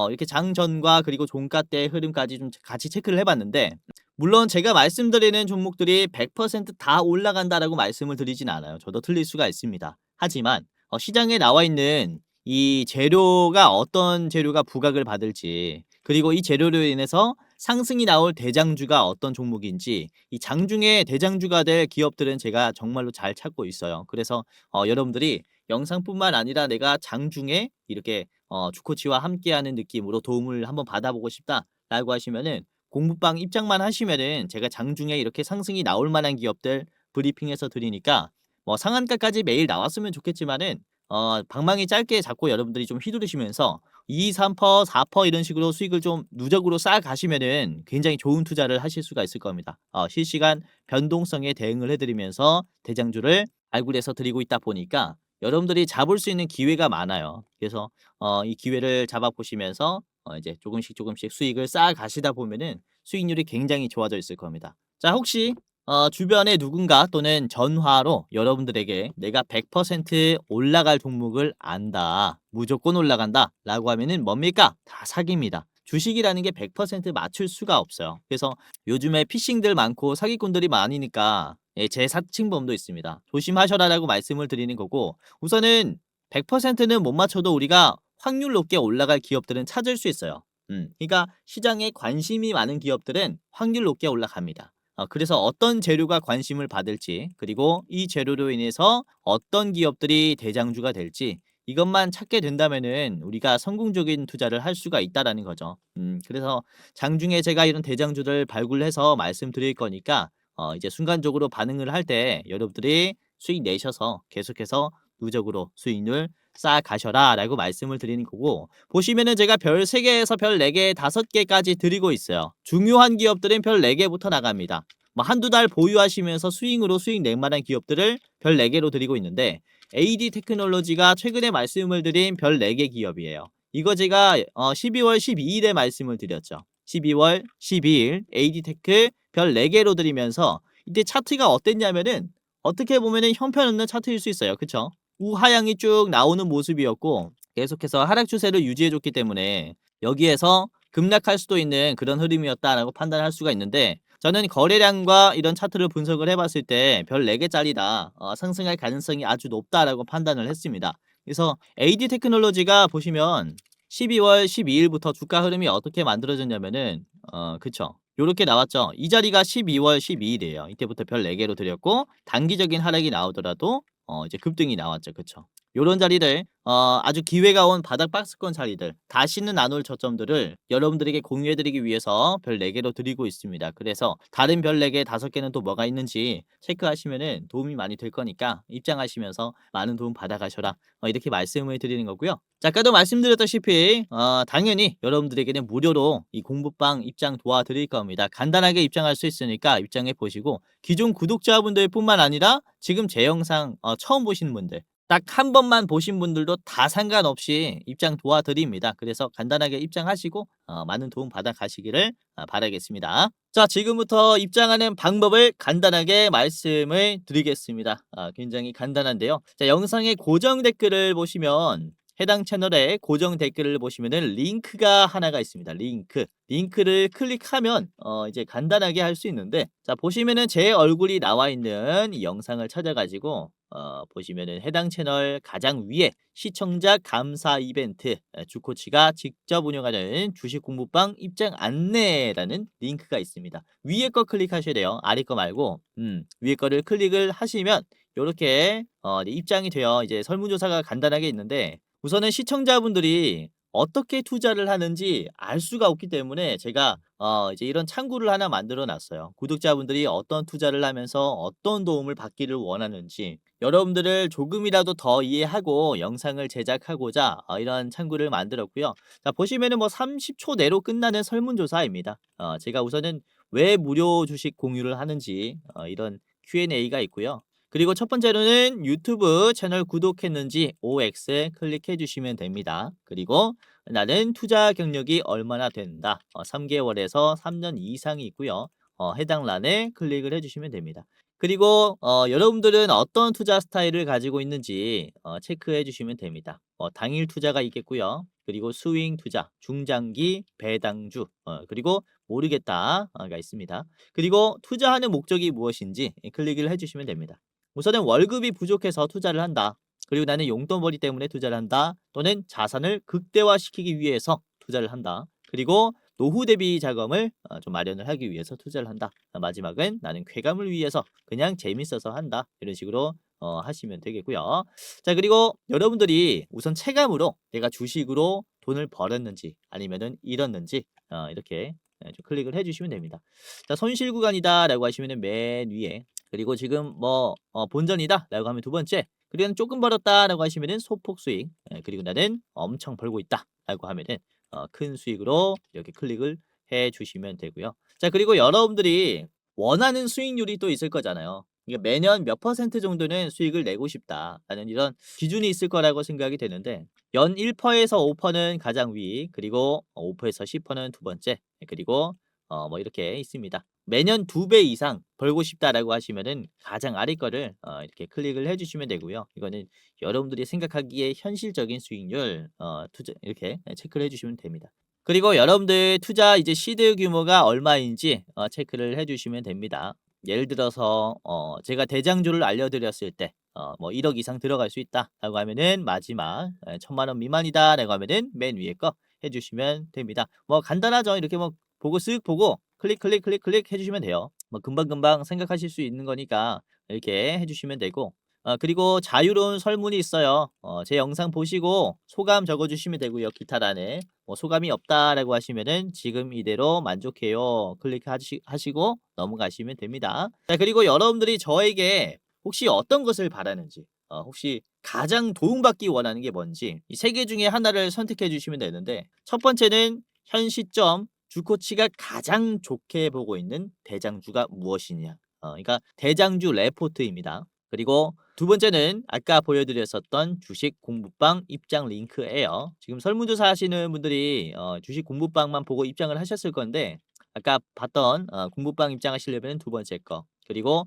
이렇게 장전과 그리고 종가 때 흐름까지 좀 같이 체크를 해봤는데 물론 제가 말씀드리는 종목들이 100% 다 올라간다라고 말씀을 드리진 않아요. 저도 틀릴 수가 있습니다. 하지만 시장에 나와 있는 이 재료가 어떤 재료가 부각을 받을지, 그리고 이 재료로 인해서 상승이 나올 대장주가 어떤 종목인지, 이 장중에 대장주가 될 기업들은 제가 정말로 잘 찾고 있어요. 그래서 여러분들이 영상뿐만 아니라 내가 장중에 이렇게 주코치와 함께하는 느낌으로 도움을 한번 받아보고 싶다라고 하시면은 공부방 입장만 하시면은 제가 장중에 이렇게 상승이 나올 만한 기업들 브리핑해서 드리니까 뭐 상한가까지 매일 나왔으면 좋겠지만은 방망이 짧게 잡고 여러분들이 좀 휘두르시면서 2, 3%, 4% 이런 식으로 수익을 좀 누적으로 쌓아 가시면은 굉장히 좋은 투자를 하실 수가 있을 겁니다. 실시간 변동성에 대응을 해 드리면서 대장주를 발굴해서 드리고 있다 보니까 여러분들이 잡을 수 있는 기회가 많아요. 그래서 이 기회를 잡아 보시면서 이제 조금씩 조금씩 수익을 쌓아 가시다 보면은 수익률이 굉장히 좋아져 있을 겁니다. 자, 혹시 주변에 누군가 또는 전화로 여러분들에게 "내가 100% 올라갈 종목을 안다. 무조건 올라간다."라고 하면은 뭡니까? 다 사기입니다. 주식이라는 게 100% 맞출 수가 없어요. 그래서 요즘에 피싱들 많고 사기꾼들이 많으니까 재사칭범도 있습니다. "조심하셔라."라고 말씀을 드리는 거고, 우선은 100%는 못 맞춰도 우리가 확률 높게 올라갈 기업들은 찾을 수 있어요. 그러니까 시장에 관심이 많은 기업들은 확률 높게 올라갑니다. 그래서 어떤 재료가 관심을 받을지, 그리고 이 재료로 인해서 어떤 기업들이 대장주가 될지, 이것만 찾게 된다면은 우리가 성공적인 투자를 할 수가 있다라는 거죠. 그래서 장중에 제가 이런 대장주를 발굴해서 말씀드릴 거니까 이제 순간적으로 반응을 할 때 여러분들이 수익 내셔서 계속해서 누적으로 수익률 쌓아 가셔라라고 말씀을 드리는 거고, 보시면은 제가 별 3개에서 별 4개, 5개까지 드리고 있어요. 중요한 기업들은 별 4개부터 나갑니다. 뭐 한두 달 보유하시면서 수익으로 수익 낼 만한 기업들을 별 4개로 드리고 있는데, AD 테크놀로지가 최근에 말씀을 드린 별 4개 기업이에요. 이거 제가 12월 12일에 말씀을 드렸죠. 12월 12일 AD 테크 별 4개로 드리면서 이때 차트가 어땠냐면은 어떻게 보면은 형편없는 차트일 수 있어요. 그쵸? 우하향이 쭉 나오는 모습이었고 계속해서 하락 추세를 유지해 줬기 때문에 여기에서 급락할 수도 있는 그런 흐름이었다라고 판단할 수가 있는데, 저는 거래량과 이런 차트를 분석을 해봤을 때 별 4개짜리다, 상승할 가능성이 아주 높다라고 판단을 했습니다. 그래서 AD 테크놀로지가 보시면 12월 12일부터 주가 흐름이 어떻게 만들어졌냐면은 그쵸, 요렇게 나왔죠. 이 자리가 12월 12일이에요. 이때부터 별 4개로 드렸고, 단기적인 하락이 나오더라도 이제 급등이 나왔죠. 그쵸. 요런 자리들, 아주 기회가 온 바닥 박스권 자리들, 다시는 안 올 저점들을 여러분들에게 공유해 드리기 위해서 별 4개로 드리고 있습니다. 그래서 다른 별 4개, 5개는 또 뭐가 있는지 체크하시면은 도움이 많이 될 거니까 입장하시면서 많은 도움 받아 가셔라, 이렇게 말씀을 드리는 거고요. 자, 아까도 말씀드렸다시피 당연히 여러분들에게는 무료로 이 공부방 입장 도와드릴 겁니다. 간단하게 입장할 수 있으니까 입장해 보시고, 기존 구독자분들 뿐만 아니라 지금 제 영상 처음 보시는 분들, 딱 한 번만 보신 분들도 다 상관없이 입장 도와드립니다. 그래서 간단하게 입장하시고 많은 도움 받아 가시기를 바라겠습니다. 자, 지금부터 입장하는 방법을 간단하게 말씀을 드리겠습니다. 굉장히 간단한데요. 자, 영상의 고정 댓글을 보시면, 해당 채널에 고정 댓글을 보시면은 링크가 하나가 있습니다. 링크를 클릭하면 이제 간단하게 할 수 있는데, 자, 보시면은 제 얼굴이 나와 있는 이 영상을 찾아가지고 보시면은 해당 채널 가장 위에 시청자 감사 이벤트, 주코치가 직접 운영하는 주식 공부방 입장 안내라는 링크가 있습니다. 위에 거 클릭하셔야 돼요. 아래 거 말고 위에 거를 클릭을 하시면 요렇게 이제 입장이 되어 이제 설문조사가 간단하게 있는데, 우선은 시청자분들이 어떻게 투자를 하는지 알 수가 없기 때문에 제가 이제 이런 창구를 하나 만들어 놨어요. 구독자분들이 어떤 투자를 하면서 어떤 도움을 받기를 원하는지 여러분들을 조금이라도 더 이해하고 영상을 제작하고자 이런 창구를 만들었고요. 자, 보시면은 뭐 30초 내로 끝나는 설문조사입니다. 제가 우선은 왜 무료 주식 공유를 하는지 이런 Q&A가 있고요. 그리고 첫 번째로는 유튜브 채널 구독했는지 OX 클릭해 주시면 됩니다. 그리고 나는 투자 경력이 얼마나 된다, 3개월에서 3년 이상이 있고요. 해당 란에 클릭을 해주시면 됩니다. 그리고 여러분들은 어떤 투자 스타일을 가지고 있는지 체크해 주시면 됩니다. 당일 투자가 있겠고요. 그리고 스윙 투자, 중장기, 배당주, 그리고 모르겠다가 있습니다. 그리고 투자하는 목적이 무엇인지 클릭을 해주시면 됩니다. 우선은 월급이 부족해서 투자를 한다. 그리고 나는 용돈벌이 때문에 투자를 한다. 또는 자산을 극대화시키기 위해서 투자를 한다. 그리고 노후 대비 자금을 좀 마련을 하기 위해서 투자를 한다. 마지막은 나는 쾌감을 위해서 그냥 재밌어서 한다. 이런 식으로 하시면 되겠고요. 자, 그리고 여러분들이 우선 체감으로 내가 주식으로 돈을 벌었는지 아니면은 잃었는지 이렇게 좀 클릭을 해주시면 됩니다. 자, 손실 구간이다라고 하시면은 맨 위에, 그리고 지금 뭐 본전이다라고 하면 두 번째, 그리고 조금 벌었다라고 하시면은 소폭 수익, 그리고 나는 엄청 벌고 있다라고 하면은 큰 수익으로 이렇게 클릭을 해 주시면 되고요. 자, 그리고 여러분들이 원하는 수익률이 또 있을 거잖아요. 이게 매년 몇 퍼센트 정도는 수익을 내고 싶다라는 이런 기준이 있을 거라고 생각이 되는데, 연 1%에서 5%는 가장 위, 그리고 5%에서 10%는 두 번째, 그리고 뭐 이렇게 있습니다. 매년 2배 이상 벌고 싶다라고 하시면은 가장 아래 거를 이렇게 클릭을 해 주시면 되고요. 이거는 여러분들이 생각하기에 현실적인 수익률 투자 이렇게 체크를 해 주시면 됩니다. 그리고 여러분들 투자 이제 시드 규모가 얼마인지 체크를 해 주시면 됩니다. 예를 들어서 제가 대장주를 알려드렸을 때 뭐 1억 이상 들어갈 수 있다라고 하면은 마지막 1,000만 원 미만이다라고 하면은 맨 위에 거 해주시면 됩니다. 뭐 간단하죠. 이렇게 뭐 보고 쓱 보고 클릭 해주시면 돼요. 뭐 금방금방 생각하실 수 있는 거니까 이렇게 해주시면 되고, 그리고 자유로운 설문이 있어요. 제 영상 보시고 소감 적어주시면 되고요. 기타란에 뭐 소감이 없다라고 하시면은 지금 이대로 만족해요. 클릭하시고 넘어가시면 됩니다. 자, 그리고 여러분들이 저에게 혹시 어떤 것을 바라는지, 혹시 가장 도움받기 원하는 게 뭔지 이 세 개 중에 하나를 선택해 주시면 되는데, 첫 번째는 현 시점 주코치가 가장 좋게 보고 있는 대장주가 무엇이냐. 그러니까 대장주 레포트입니다. 그리고 두 번째는 아까 보여드렸었던 주식 공부방 입장 링크예요. 지금 설문조사 하시는 분들이 주식 공부방만 보고 입장을 하셨을 건데, 아까 봤던 공부방 입장하시려면 두 번째 거, 그리고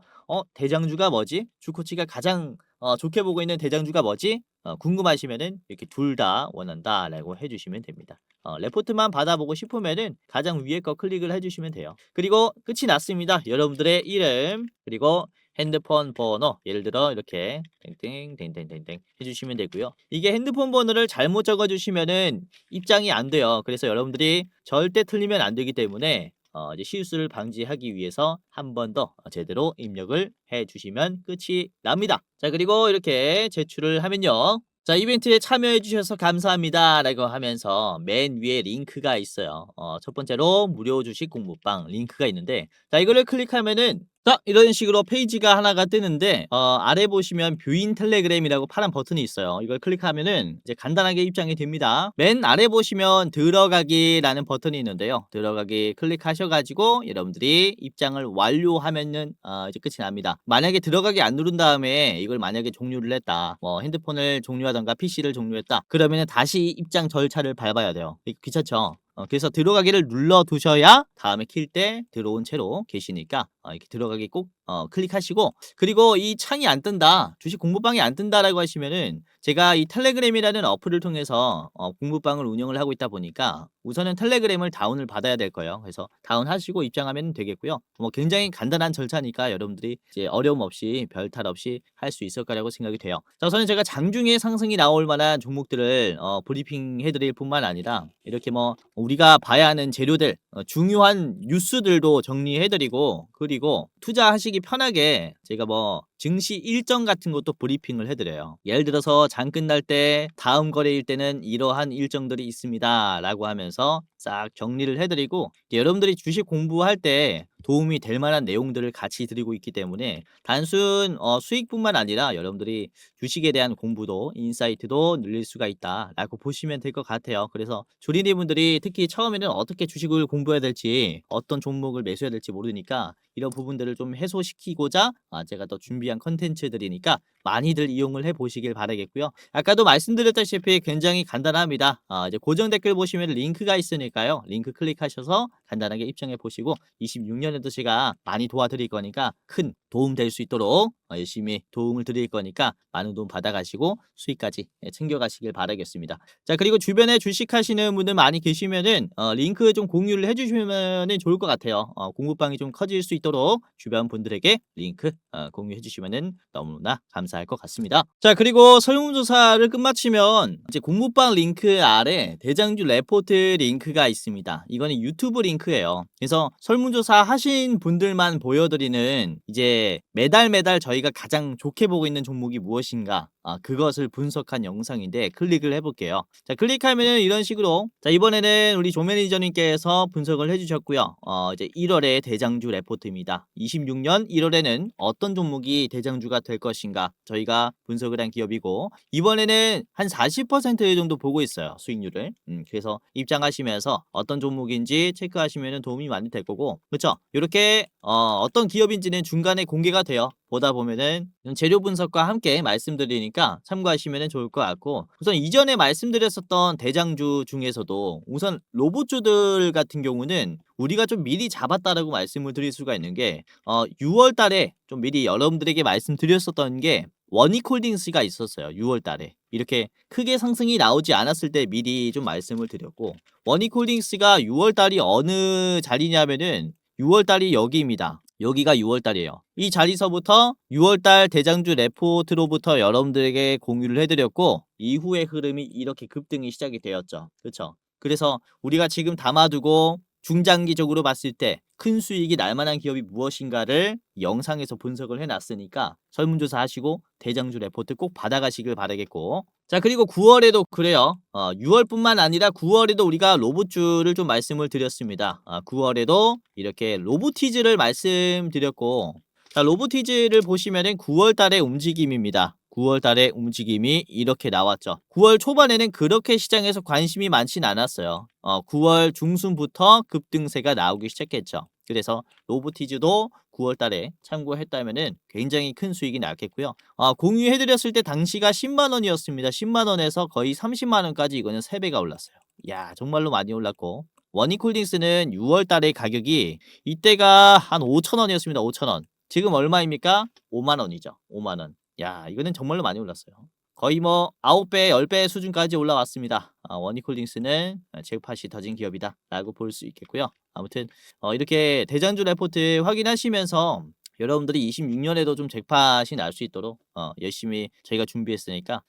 대장주가 뭐지? 주코치가 가장 좋게 보고 있는 대장주가 뭐지? 궁금하시면은 이렇게 둘 다 원한다라고 해주시면 됩니다. 레포트만 받아보고 싶으면은 가장 위에 거 클릭을 해주시면 돼요. 그리고 끝이 났습니다. 여러분들의 이름 그리고 핸드폰 번호, 예를 들어 이렇게 땡땡땡땡땡땡 해주시면 되고요. 이게 핸드폰 번호를 잘못 적어주시면은 입장이 안 돼요. 그래서 여러분들이 절대 틀리면 안 되기 때문에 이제 실수를 방지하기 위해서 한 번 더 제대로 입력을 해주시면 끝이 납니다. 자, 그리고 이렇게 제출을 하면요. 자, 이벤트에 참여해 주셔서 감사합니다 라고 하면서 맨 위에 링크가 있어요. 첫 번째로 무료 주식 공부방 링크가 있는데, 자, 이거를 클릭하면은 자, 이런 식으로 페이지가 하나가 뜨는데, 아래 보시면 뷰인 텔레그램이라고 파란 버튼이 있어요. 이걸 클릭하면은 이제 간단하게 입장이 됩니다. 맨 아래 보시면 들어가기라는 버튼이 있는데요. 들어가기 클릭하셔가지고 여러분들이 입장을 완료하면은 이제 끝이 납니다. 만약에 들어가기 안 누른 다음에 이걸 만약에 종료를 했다, 뭐 핸드폰을 종료하던가 PC를 종료했다, 그러면은 다시 입장 절차를 밟아야 돼요. 귀찮죠? 그래서 들어가기를 눌러 두셔야 다음에 킬 때 들어온 채로 계시니까 이렇게 들어가기 꼭 클릭하시고, 그리고 이 창이 안 뜬다, 주식 공부방이 안 뜬다라고 하시면은 제가 이 텔레그램이라는 어플을 통해서 공부방을 운영을 하고 있다 보니까 우선은 텔레그램을 다운을 받아야 될 거예요. 그래서 다운하시고 입장하면 되겠고요. 뭐 굉장히 간단한 절차니까 여러분들이 이제 어려움 없이 별탈 없이 할 수 있을 거라고 생각이 돼요. 자, 우선은 제가 장중에 상승이 나올 만한 종목들을 브리핑 해드릴 뿐만 아니라 이렇게 뭐 우리가 봐야 하는 재료들, 중요한 뉴스들도 정리해드리고, 그리고 투자하시기 편하게 제가 뭐 증시 일정 같은 것도 브리핑을 해드려요. 예를 들어서 장 끝날 때 다음 거래일 때는 이러한 일정들이 있습니다 라고 하면서 싹 정리를 해드리고, 여러분들이 주식 공부할 때 도움이 될 만한 내용들을 같이 드리고 있기 때문에 단순 수익뿐만 아니라 여러분들이 주식에 대한 공부도 인사이트도 늘릴 수가 있다라고 보시면 될 것 같아요. 그래서 조리니분들이 특히 처음에는 어떻게 주식을 공부해야 될지, 어떤 종목을 매수해야 될지 모르니까 이런 부분들을 좀 해소시키고자 제가 또 준비한 컨텐츠들이니까 많이들 이용을 해보시길 바라겠고요. 아까도 말씀드렸다시피 굉장히 간단합니다. 이제 고정 댓글 보시면 링크가 있으니까요. 링크 클릭하셔서 간단하게 입장해 보시고 26년에도 제가 많이 도와드릴 거니까 큰 도움 될 수 있도록 열심히 도움을 드릴 거니까 많은 도움 받아가시고 수익까지 챙겨가시길 바라겠습니다. 자, 그리고 주변에 주식하시는 분들 많이 계시면은 링크 좀 공유를 해주시면 좋을 것 같아요. 공부방이 좀 커질 수 있도록 주변 분들에게 링크 공유해 주시면은 너무나 감사할 것 같습니다. 자, 그리고 설문조사를 끝마치면 이제 공부방 링크 아래 대장주 레포트 링크가 있습니다. 이거는 유튜브 링크예요. 그래서 설문조사 하신 분들만 보여드리는 이제 매달 저희가 가장 좋게 보고 있는 종목이 무엇인가, 그것을 분석한 영상인데 클릭을 해볼게요. 자, 클릭하면은 이런 식으로, 자, 이번에는 우리 조 매니저님께서 분석을 해주셨고요. 이제 1월의 대장주 레포트입니다. 26년 1월에는 어떤 종목이 대장주가 될 것인가 저희가 분석을 한 기업이고, 이번에는 한 40% 정도 보고 있어요, 수익률을. 그래서 입장하시면서 어떤 종목인지 체크하시면 도움이 많이 될 거고, 그렇죠? 이렇게 어떤 기업인지는 중간에 공개가 돼요. 보다 보면은 재료 분석과 함께 말씀드리니까 참고하시면 좋을 것 같고, 우선 이전에 말씀드렸었던 대장주 중에서도 우선 로봇주들 같은 경우는 우리가 좀 미리 잡았다라고 말씀을 드릴 수가 있는 게, 6월 달에 좀 미리 여러분들에게 말씀드렸었던 게 원익홀딩스가 있었어요. 6월 달에 이렇게 크게 상승이 나오지 않았을 때 미리 좀 말씀을 드렸고, 원익홀딩스가 6월 달이 어느 자리냐면은 6월 달이 여기입니다. 여기가 6월 달이에요. 이 자리서부터 6월 달 대장주 레포트로부터 여러분들에게 공유를 해드렸고, 이후의 흐름이 이렇게 급등이 시작이 되었죠. 그렇죠? 그래서 우리가 지금 담아두고 중장기적으로 봤을 때 큰 수익이 날 만한 기업이 무엇인가를 영상에서 분석을 해놨으니까 설문조사 하시고 대장주 레포트 꼭 받아가시길 바라겠고, 자, 그리고 9월에도 그래요. 6월뿐만 아니라 9월에도 우리가 로봇주를 좀 말씀을 드렸습니다. 9월에도 이렇게 로보티즈를 말씀드렸고, 자, 로보티즈를 보시면은 9월 달의 움직임입니다. 9월 달의 움직임이 이렇게 나왔죠. 9월 초반에는 그렇게 시장에서 관심이 많진 않았어요. 9월 중순부터 급등세가 나오기 시작했죠. 그래서 로보티즈도 9월 달에 참고했다면은 굉장히 큰 수익이 났겠고요. 공유해드렸을 때 당시가 10만 원이었습니다. 10만 원에서 거의 30만 원까지 이거는 3배가 올랐어요. 야, 정말로 많이 올랐고, 원익홀딩스는 6월 달의 가격이 이때가 한 5천 원이었습니다. 5천 원. 지금 얼마입니까? 5만 원이죠. 5만 원. 야, 이거는 정말로 많이 올랐어요. 거의 뭐 9배, 10배 수준까지 올라왔습니다. 원익홀딩스는 잭팟이 터진 기업이다 라고 볼 수 있겠고요. 아무튼 이렇게 대장주 레포트 확인하시면서 여러분들이 26년에도 좀 잭팟이 날 수 있도록 열심히 저희가 준비했으니까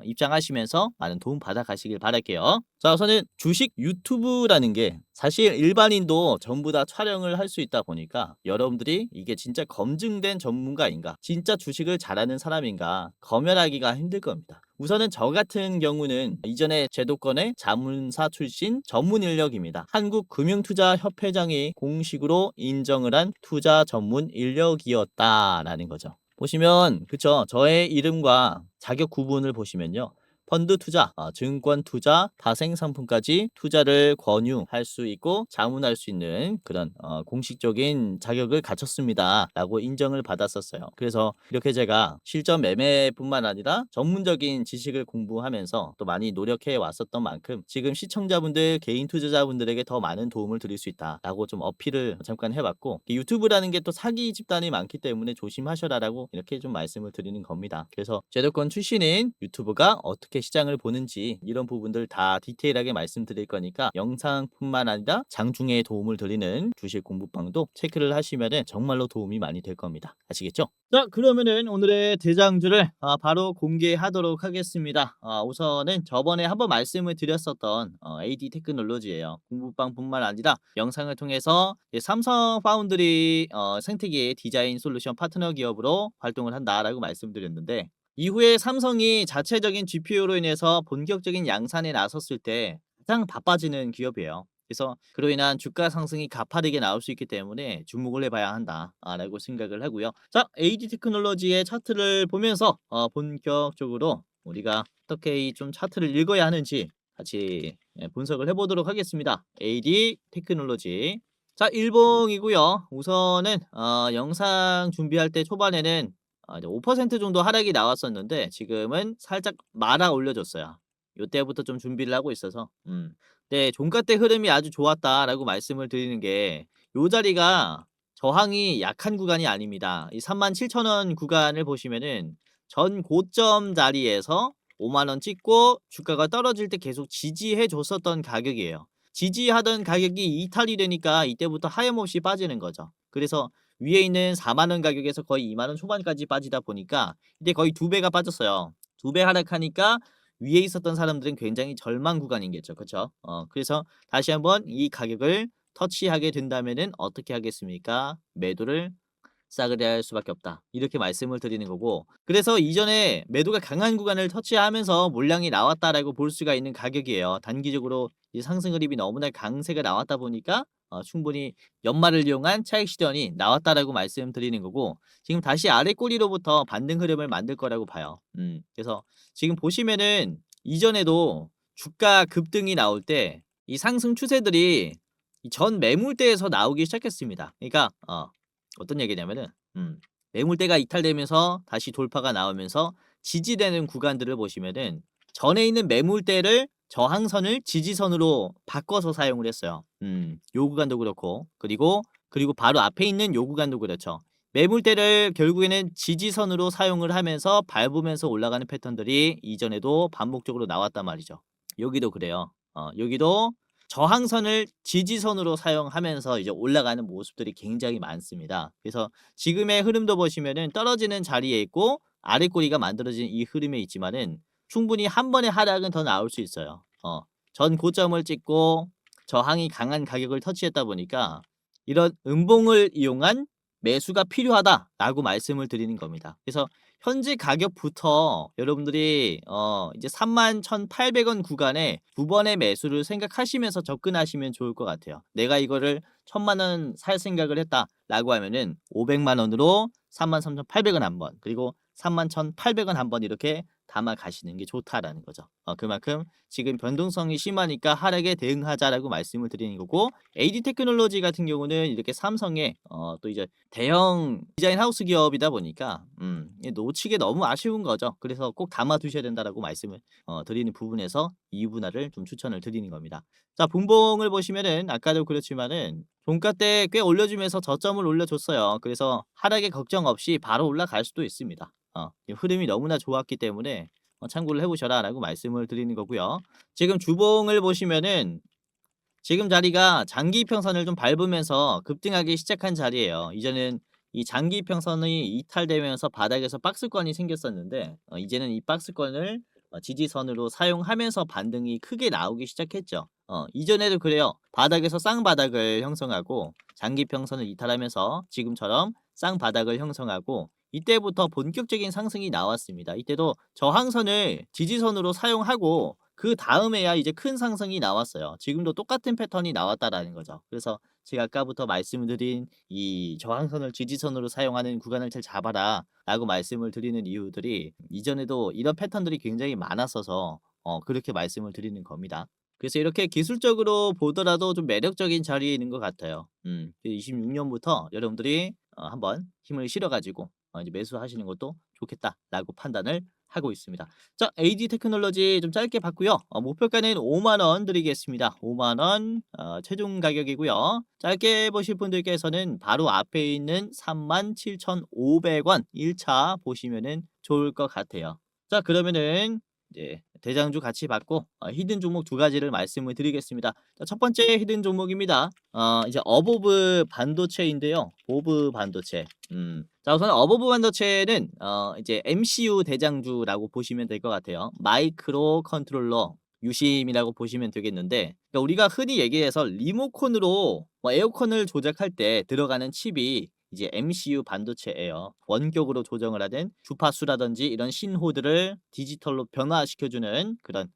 입장하시면서 많은 도움 받아 가시길 바랄게요. 자, 우선은 주식 유튜브라는 게 사실 일반인도 전부 다 촬영을 할 수 있다 보니까 여러분들이 이게 진짜 검증된 전문가인가, 진짜 주식을 잘하는 사람인가 검열하기가 힘들 겁니다. 우선은 저 같은 경우는 이전에 제도권의 자문사 출신 전문 인력입니다. 한국금융투자협회장이 공식으로 인정을 한 투자 전문 인력이었다라는 거죠. 보시면 그쵸, 저의 이름과 자격 구분을 보시면요, 펀드 투자, 증권 투자, 다생 상품까지 투자를 권유할 수 있고 자문할 수 있는 그런 공식적인 자격을 갖췄습니다 라고 인정을 받았었어요. 그래서 이렇게 제가 실전 매매뿐만 아니라 전문적인 지식을 공부하면서 또 많이 노력해 왔었던 만큼 지금 시청자분들, 개인 투자자분들에게 더 많은 도움을 드릴 수 있다 라고 좀 어필을 잠깐 해봤고, 유튜브라는 게 또 사기 집단이 많기 때문에 조심하셔라 라고 이렇게 좀 말씀을 드리는 겁니다. 그래서 제도권 출신인 유튜브가 어떻게 시장을 보는지 이런 부분들 다 디테일하게 말씀드릴 거니까 영상뿐만 아니라 장중에 도움을 드리는 주식 공부방도 체크를 하시면은 정말로 도움이 많이 될 겁니다. 아시겠죠? 자, 그러면은 오늘의 대장주를 바로 공개하도록 하겠습니다. 우선은 저번에 한번 말씀을 드렸었던 AD 테크놀로지예요. 공부방뿐만 아니라 영상을 통해서 삼성 파운드리 생태계 디자인 솔루션 파트너 기업으로 활동을 한다라고 말씀드렸는데, 이후에 삼성이 자체적인 GPU로 인해서 본격적인 양산에 나섰을 때 가장 바빠지는 기업이에요. 그래서 그로 인한 주가 상승이 가파르게 나올 수 있기 때문에 주목을 해봐야 한다라고 생각을 하고요. 자, AD 테크놀로지의 차트를 보면서 본격적으로 우리가 어떻게 좀 차트를 읽어야 하는지 같이 분석을 해보도록 하겠습니다. AD 테크놀로지. 자, 일봉이고요. 우선은 영상 준비할 때 초반에는 이제 5% 정도 하락이 나왔었는데 지금은 살짝 말아 올려줬어요. 요때부터 좀 준비를 하고 있어서 네, 종가 때 흐름이 아주 좋았다라고 말씀을 드리는 게, 요 자리가 저항이 약한 구간이 아닙니다. 이 37,000원 구간을 보시면은 전 고점 자리에서 5만 원 찍고 주가가 떨어질 때 계속 지지해 줬었던 가격이에요. 지지하던 가격이 이탈이 되니까 이때부터 하염없이 빠지는 거죠. 그래서 위에 있는 4만 원 가격에서 거의 2만 원 초반까지 빠지다 보니까 이제 거의 2배가 빠졌어요. 2배 하락하니까 위에 있었던 사람들은 굉장히 절망 구간이겠죠. 그쵸? 그래서 다시 한번 이 가격을 터치하게 된다면은 어떻게 하겠습니까? 매도를 싸그리 할 수밖에 없다. 이렇게 말씀을 드리는 거고, 그래서 이전에 매도가 강한 구간을 터치하면서 물량이 나왔다라고 볼 수가 있는 가격이에요. 단기적으로 이 상승 흐름이 너무나 강세가 나왔다 보니까 충분히 연말을 이용한 차익 실현이 나왔다라고 말씀드리는 거고, 지금 다시 아래 꼬리로부터 반등 흐름을 만들 거라고 봐요. 그래서 지금 보시면은 이전에도 주가 급등이 나올 때 이 상승 추세들이 이 전 매물대에서 나오기 시작했습니다. 그러니까 어떤 얘기냐면은 매물대가 이탈되면서 다시 돌파가 나오면서 지지되는 구간들을 보시면은 전에 있는 매물대를 저항선을 지지선으로 바꿔서 사용을 했어요. 요 구간도 그렇고, 그리고 바로 앞에 있는 요 구간도 그렇죠. 매물대를 결국에는 지지선으로 사용을 하면서 밟으면서 올라가는 패턴들이 이전에도 반복적으로 나왔단 말이죠. 여기도 그래요. 여기도 저항선을 지지선으로 사용하면서 이제 올라가는 모습들이 굉장히 많습니다. 그래서 지금의 흐름도 보시면은 떨어지는 자리에 있고 아래 꼬리가 만들어진 이 흐름에 있지만은 충분히 한 번의 하락은 더 나올 수 있어요. 전 고점을 찍고 저항이 강한 가격을 터치했다 보니까 이런 음봉을 이용한 매수가 필요하다라고 말씀을 드리는 겁니다. 그래서 현재 가격부터 여러분들이 이제 31,800원 구간에 두 번의 매수를 생각하시면서 접근하시면 좋을 것 같아요. 내가 이거를 1,000만 원 살 생각을 했다라고 하면은 500만 원으로 33,800원 한 번, 그리고 31,800원 한 번 이렇게 담아 가시는 게 좋다라는 거죠. 그만큼 지금 변동성이 심하니까 하락에 대응하자라고 말씀을 드리는 거고, AD 테크놀로지 같은 경우는 이렇게 삼성의 또 이제 대형 디자인 하우스 기업이다 보니까 놓치기 너무 아쉬운 거죠. 그래서 꼭 담아 두셔야 된다라고 말씀을 드리는 부분에서 이 분할을 좀 추천을 드리는 겁니다. 자, 분봉을 보시면은 아까도 그렇지만은 종가 때 꽤 올려주면서 저점을 올려줬어요. 그래서 하락에 걱정 없이 바로 올라갈 수도 있습니다. 이 흐름이 너무나 좋았기 때문에 참고를 해보셔라라고 말씀을 드리는 거고요. 지금 주봉을 보시면은 지금 자리가 장기 평선을 좀 밟으면서 급등하기 시작한 자리예요. 이제는 이 장기 평선이 이탈되면서 바닥에서 박스권이 생겼었는데 이제는 이 박스권을 지지선으로 사용하면서 반등이 크게 나오기 시작했죠. 이전에도 그래요. 바닥에서 쌍바닥을 형성하고 장기 평선을 이탈하면서 지금처럼 쌍바닥을 형성하고 이때부터 본격적인 상승이 나왔습니다. 이때도 저항선을 지지선으로 사용하고 그 다음에야 이제 큰 상승이 나왔어요. 지금도 똑같은 패턴이 나왔다라는 거죠. 그래서 제가 아까부터 말씀드린 이 저항선을 지지선으로 사용하는 구간을 잘 잡아라 라고 말씀을 드리는 이유들이 이전에도 이런 패턴들이 굉장히 많았어서 그렇게 말씀을 드리는 겁니다. 그래서 이렇게 기술적으로 보더라도 좀 매력적인 자리에 있는 것 같아요. 26년부터 여러분들이 한번 힘을 실어가지고 이제 매수하시는 것도 좋겠다라고 판단을 하고 있습니다. 자, AD 테크놀로지 좀 짧게 봤고요. 목표가는 5만 원 드리겠습니다. 5만 원 최종 가격이고요. 짧게 보실 분들께서는 바로 앞에 있는 37,500원 1차 보시면은 좋을 것 같아요. 자, 그러면은 이제 대장주 같이 받고 히든 종목 두 가지를 말씀을 드리겠습니다. 자, 첫 번째 히든 종목입니다. 이제 어보브 반도체인데요. 보브 반도체. 자, 우선 어보브 반도체는 이제 MCU 대장주라고 보시면 될 것 같아요. 마이크로 컨트롤러 유심이라고 보시면 되겠는데, 그러니까 우리가 흔히 얘기해서 리모컨으로 에어컨을 조작할 때 들어가는 칩이 이제 MCU 반도체예요. 원격으로 조정을 하는 주파수라든지 이런 신호들을 디지털로 변화시켜주는 그런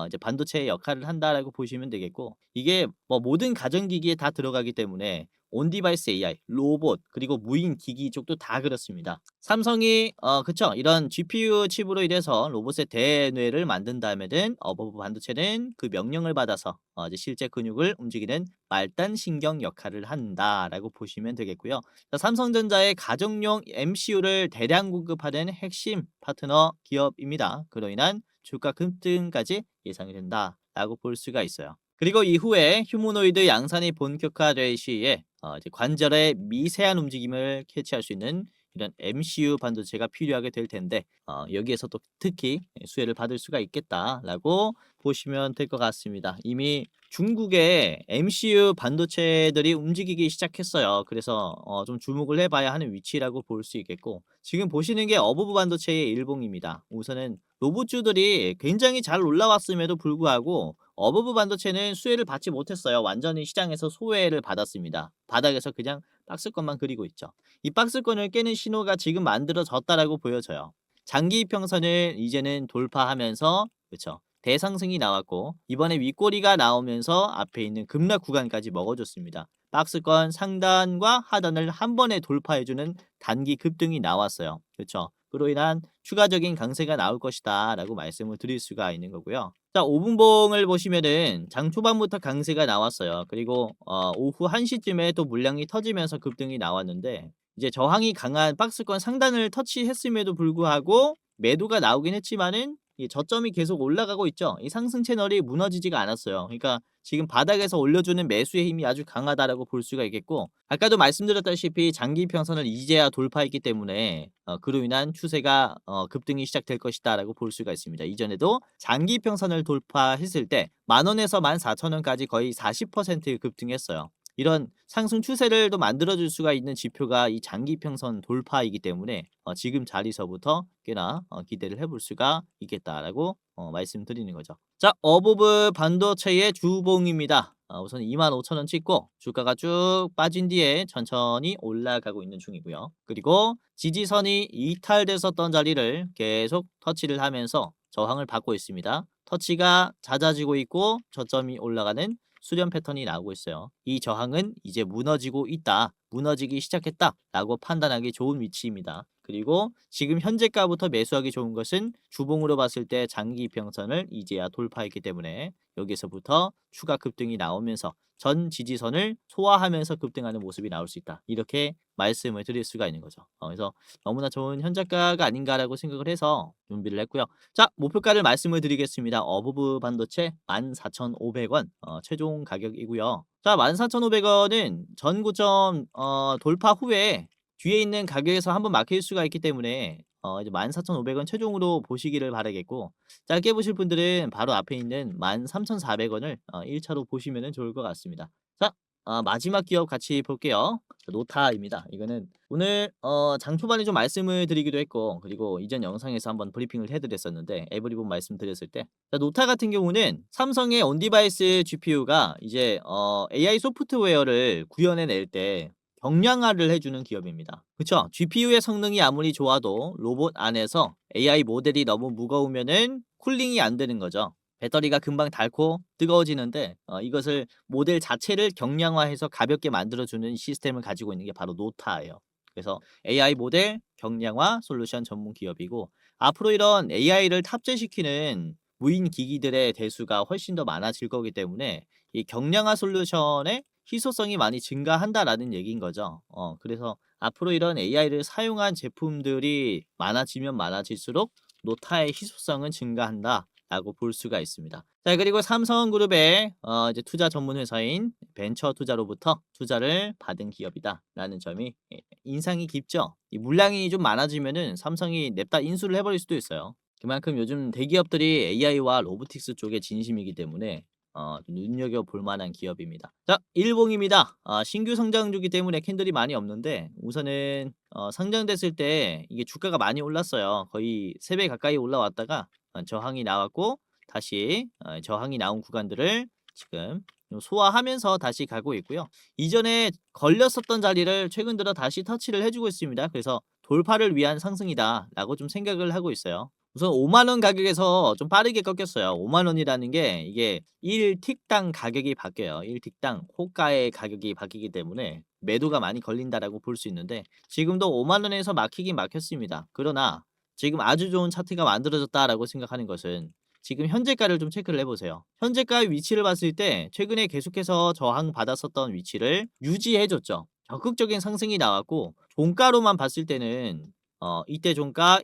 이제 반도체의 역할을 한다라고 보시면 되겠고, 이게 모든 가전기기에 다 들어가기 때문에 온디바이스 AI, 로봇, 그리고 무인 기기 쪽도 다 그렇습니다. 삼성이 그쵸, 이런 GPU 칩으로 인해서 로봇의 대뇌를 만든다면은 어버브 반도체는 그 명령을 받아서 이제 실제 근육을 움직이는 말단 신경 역할을 한다라고 보시면 되겠고요. 자, 삼성전자의 가정용 MCU를 대량 공급하는 핵심 파트너 기업입니다. 그로 인한 주가 급등까지 예상이 된다라고 볼 수가 있어요. 그리고 이후에 휴머노이드 양산이 본격화될 시에 이제 관절의 미세한 움직임을 캐치할 수 있는 이런 MCU 반도체가 필요하게 될 텐데 여기에서도 특히 수혜를 받을 수가 있겠다라고 보시면 될 것 같습니다. 이미 중국의 MCU 반도체들이 움직이기 시작했어요. 그래서 좀 주목을 해봐야 하는 위치라고 볼 수 있겠고, 지금 보시는 게 어버브 반도체의 일봉입니다. 우선은 로봇주들이 굉장히 잘 올라왔음에도 불구하고 어버브 반도체는 수혜를 받지 못했어요. 완전히 시장에서 소외를 받았습니다. 바닥에서 그냥 박스권만 그리고 있죠. 이 박스권을 깨는 신호가 지금 만들어졌다라고 보여져요. 장기 이평선을 이제는 돌파하면서, 그렇죠, 대상승이 나왔고, 이번에 윗꼬리가 나오면서 앞에 있는 급락 구간까지 먹어줬습니다. 박스권 상단과 하단을 한 번에 돌파해주는 단기 급등이 나왔어요. 그렇죠. 그로 인한 추가적인 강세가 나올 것이다 라고 말씀을 드릴 수가 있는 거고요. 자, 5분봉을 보시면은 장 초반부터 강세가 나왔어요. 그리고 오후 1시쯤에 또 물량이 터지면서 급등이 나왔는데, 이제 저항이 강한 박스권 상단을 터치했음에도 불구하고 매도가 나오긴 했지만은 이 저점이 계속 올라가고 있죠. 이 상승 채널이 무너지지가 않았어요. 그러니까 지금 바닥에서 올려주는 매수의 힘이 아주 강하다라고 볼 수가 있겠고, 아까도 말씀드렸다시피 장기 평선을 이제야 돌파했기 때문에 그로 인한 추세가 급등이 시작될 것이다라고 볼 수가 있습니다. 이전에도 장기 평선을 돌파했을 때 10,000원에서 14,000원까지 거의 40% 급등했어요. 이런 상승 추세를 또 만들어줄 수가 있는 지표가 이 장기 평선 돌파이기 때문에 지금 자리서부터 꽤나 기대를 해볼 수가 있겠다라고 말씀드리는 거죠. 자, 어보브 반도체의 주봉입니다. 우선 25,000원 찍고 주가가 쭉 빠진 뒤에 천천히 올라가고 있는 중이고요. 그리고 지지선이 이탈됐었던 자리를 계속 터치를 하면서 저항을 받고 있습니다. 터치가 잦아지고 있고 저점이 올라가는 수렴 패턴이 나오고 있어요. 이 저항은 이제 무너지고 있다, 무너지기 시작했다 라고 판단하기 좋은 위치입니다. 그리고 지금 현재가부터 매수하기 좋은 것은 주봉으로 봤을 때 장기 이평선을 이제야 돌파했기 때문에 여기서부터 추가 급등이 나오면서 전 지지선을 소화하면서 급등하는 모습이 나올 수 있다, 이렇게 말씀을 드릴 수가 있는 거죠. 그래서 너무나 좋은 현저가가 아닌가라고 생각을 해서 준비를 했고요. 자, 목표가를 말씀을 드리겠습니다. 어부브 반도체 14,500원 최종 가격이고요. 자, 14,500원은 전 고점 돌파 후에 뒤에 있는 가격에서 한번 막힐 수가 있기 때문에 이제 14,500원 최종으로 보시기를 바라겠고, 짧게 보실 분들은 바로 앞에 있는 13,400원을 1차로 보시면 좋을 것 같습니다. 자, 마지막 기업 같이 볼게요. 노타입니다. 이거는 오늘 장 초반에 좀 말씀을 드리기도 했고, 그리고 이전 영상에서 한번 브리핑을 해드렸었는데, 에브리본 말씀드렸을 때, 자, 노타 같은 경우는 삼성의 온디바이스 GPU가 이제 AI 소프트웨어를 구현해낼 때 경량화를 해주는 기업입니다. 그쵸? GPU의 성능이 아무리 좋아도 로봇 안에서 AI 모델이 너무 무거우면은 쿨링이 안 되는 거죠. 배터리가 금방 닳고 뜨거워지는데 이것을 모델 자체를 경량화해서 가볍게 만들어주는 시스템을 가지고 있는 게 바로 노타예요. 그래서 AI 모델 경량화 솔루션 전문 기업이고, 앞으로 이런 AI를 탑재시키는 무인 기기들의 대수가 훨씬 더 많아질 거기 때문에 이 경량화 솔루션의 희소성이 많이 증가한다라는 얘기인 거죠. 그래서 앞으로 이런 AI를 사용한 제품들이 많아지면 많아질수록 노타의 희소성은 증가한다 라고 볼 수가 있습니다. 자, 그리고 삼성그룹의 이제 투자 전문 회사인 벤처 투자로부터 투자를 받은 기업이다 라는 점이 인상이 깊죠. 이 물량이 좀 많아지면은 삼성이 냅다 인수를 해버릴 수도 있어요. 그만큼 요즘 대기업들이 AI와 로보틱스 쪽에 진심이기 때문에 좀 눈여겨볼 만한 기업입니다. 자, 일봉입니다. 신규 상장주기 때문에 캔들이 많이 없는데, 우선은 상장됐을 때 이게 주가가 많이 올랐어요. 거의 3배 가까이 올라왔다가 저항이 나왔고, 다시 저항이 나온 구간들을 지금 소화하면서 다시 가고 있고요. 이전에 걸렸었던 자리를 최근 들어 다시 터치를 해주고 있습니다. 그래서 돌파를 위한 상승이다 라고 좀 생각을 하고 있어요. 우선 5만원 가격에서 좀 빠르게 꺾였어요. 5만원이라는 게 이게 1틱당 가격이 바뀌어요. 1틱당 호가의 가격이 바뀌기 때문에 매도가 많이 걸린다라고 볼 수 있는데, 지금도 5만원에서 막히긴 막혔습니다. 그러나 지금 아주 좋은 차트가 만들어졌다라고 생각하는 것은 지금 현재가를 좀 체크를 해보세요. 현재가의 위치를 봤을 때 최근에 계속해서 저항받았었던 위치를 유지해줬죠. 적극적인 상승이 나왔고, 종가로만 봤을 때는 이때 종가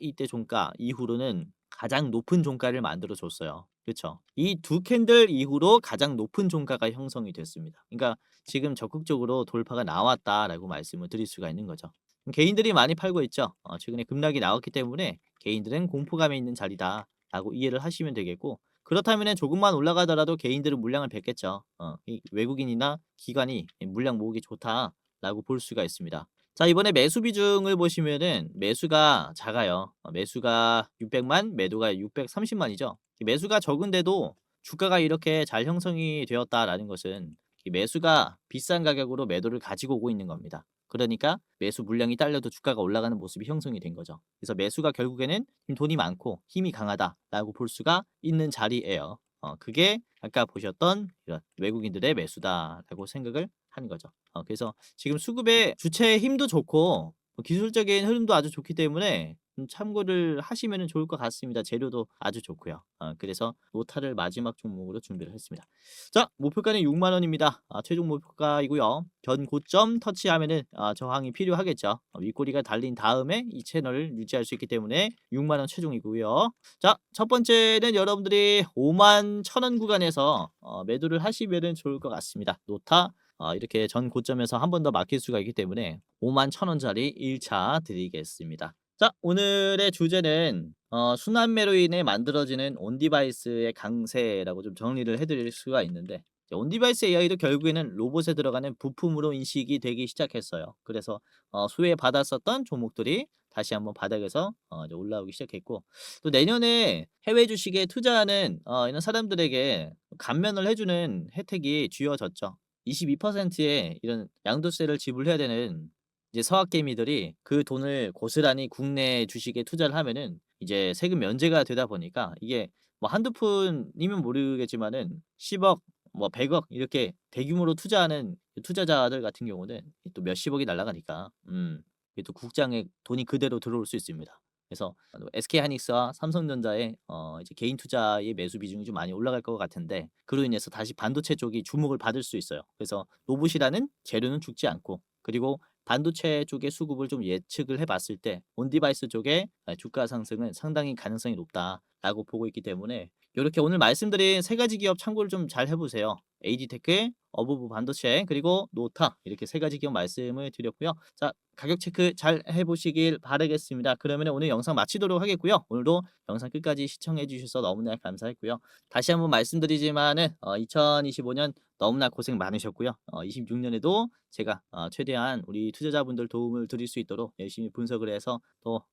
이후로는 가장 높은 종가를 만들어 줬어요. 그쵸? 이 두 캔들 이후로 가장 높은 종가가 형성이 됐습니다. 그러니까 지금 적극적으로 돌파가 나왔다라고 말씀을 드릴 수가 있는 거죠. 개인들이 많이 팔고 있죠. 최근에 급락이 나왔기 때문에 개인들은 공포감에 있는 자리다라고 이해를 하시면 되겠고 그렇다면은 조금만 올라가더라도 개인들은 물량을 뱉겠죠. 이 외국인이나 기관이 물량 모으기 좋다라고 볼 수가 있습니다. 자, 이번에 매수 비중을 보시면은 매수가 작아요. 매수가 600만, 매도가 630만이죠. 매수가 적은데도 주가가 이렇게 잘 형성이 되었다라는 것은 이 매수가 비싼 가격으로 매도를 가지고 오고 있는 겁니다. 그러니까 매수 물량이 딸려도 주가가 올라가는 모습이 형성이 된 거죠. 그래서 매수가 결국에는 돈이 많고 힘이 강하다라고 볼 수가 있는 자리예요. 그게 아까 보셨던 이런 외국인들의 매수다라고 생각을 하는 거죠. 그래서 지금 수급의 주체의 힘도 좋고 기술적인 흐름도 아주 좋기 때문에 참고를 하시면 좋을 것 같습니다. 재료도 아주 좋고요. 그래서 노타를 마지막 종목으로 준비를 했습니다. 자, 목표가는 6만 원입니다. 최종 목표가이고요. 전 고점 터치하면은 저항이 필요하겠죠. 윗꼬리가 달린 다음에 이 채널을 유지할 수 있기 때문에 6만 원 최종이고요. 자, 첫 번째는 여러분들이 5만 1,000원 구간에서 매도를 하시면 좋을 것 같습니다. 노타 이렇게 전 고점에서 한 번 더 막힐 수가 있기 때문에 5만 1,000원짜리 1차 드리겠습니다. 자, 오늘의 주제는 순환매로 인해 만들어지는 온디바이스의 강세라고 좀 정리를 해드릴 수가 있는데 온디바이스 AI도 결국에는 로봇에 들어가는 부품으로 인식이 되기 시작했어요. 그래서 수혜받았었던 종목들이 다시 한번 바닥에서 이제 올라오기 시작했고 또 내년에 해외 주식에 투자하는 이런 사람들에게 감면을 해주는 혜택이 쥐어졌죠. 22%의 이런 양도세를 지불해야 되는 이제 서학개미들이 그 돈을 고스란히 국내 주식에 투자를 하면은 이제 세금 면제가 되다 보니까 이게 뭐 한두 푼이면 모르겠지만은 10억 뭐 100억 이렇게 대규모로 투자하는 투자자들 같은 경우는 또 몇십억이 날아가니까 이게 또 국장에 돈이 그대로 들어올 수 있습니다. 그래서 SK하이닉스와 삼성전자의 이제 개인 투자의 매수 비중이 좀 많이 올라갈 것 같은데 그로 인해서 다시 반도체 쪽이 주목을 받을 수 있어요. 그래서 로봇이라는 재료는 죽지 않고 그리고 반도체 쪽의 수급을 좀 예측을 해봤을 때 온디바이스 쪽의 주가 상승은 상당히 가능성이 높다라고 보고 있기 때문에 이렇게 오늘 말씀드린 세 가지 기업 참고를 좀 잘 해보세요. AD테크, 어부부 반도체, 그리고 노타 이렇게 세 가지 기업 말씀을 드렸고요. 자, 가격 체크 잘 해보시길 바라겠습니다. 그러면 오늘 영상 마치도록 하겠고요. 오늘도 영상 끝까지 시청해 주셔서 너무나 감사했고요. 다시 한번 말씀드리지만은 2025년 너무나 고생 많으셨고요. 26년에도 제가 최대한 우리 투자자분들 도움을 드릴 수 있도록 열심히 분석을 해서 또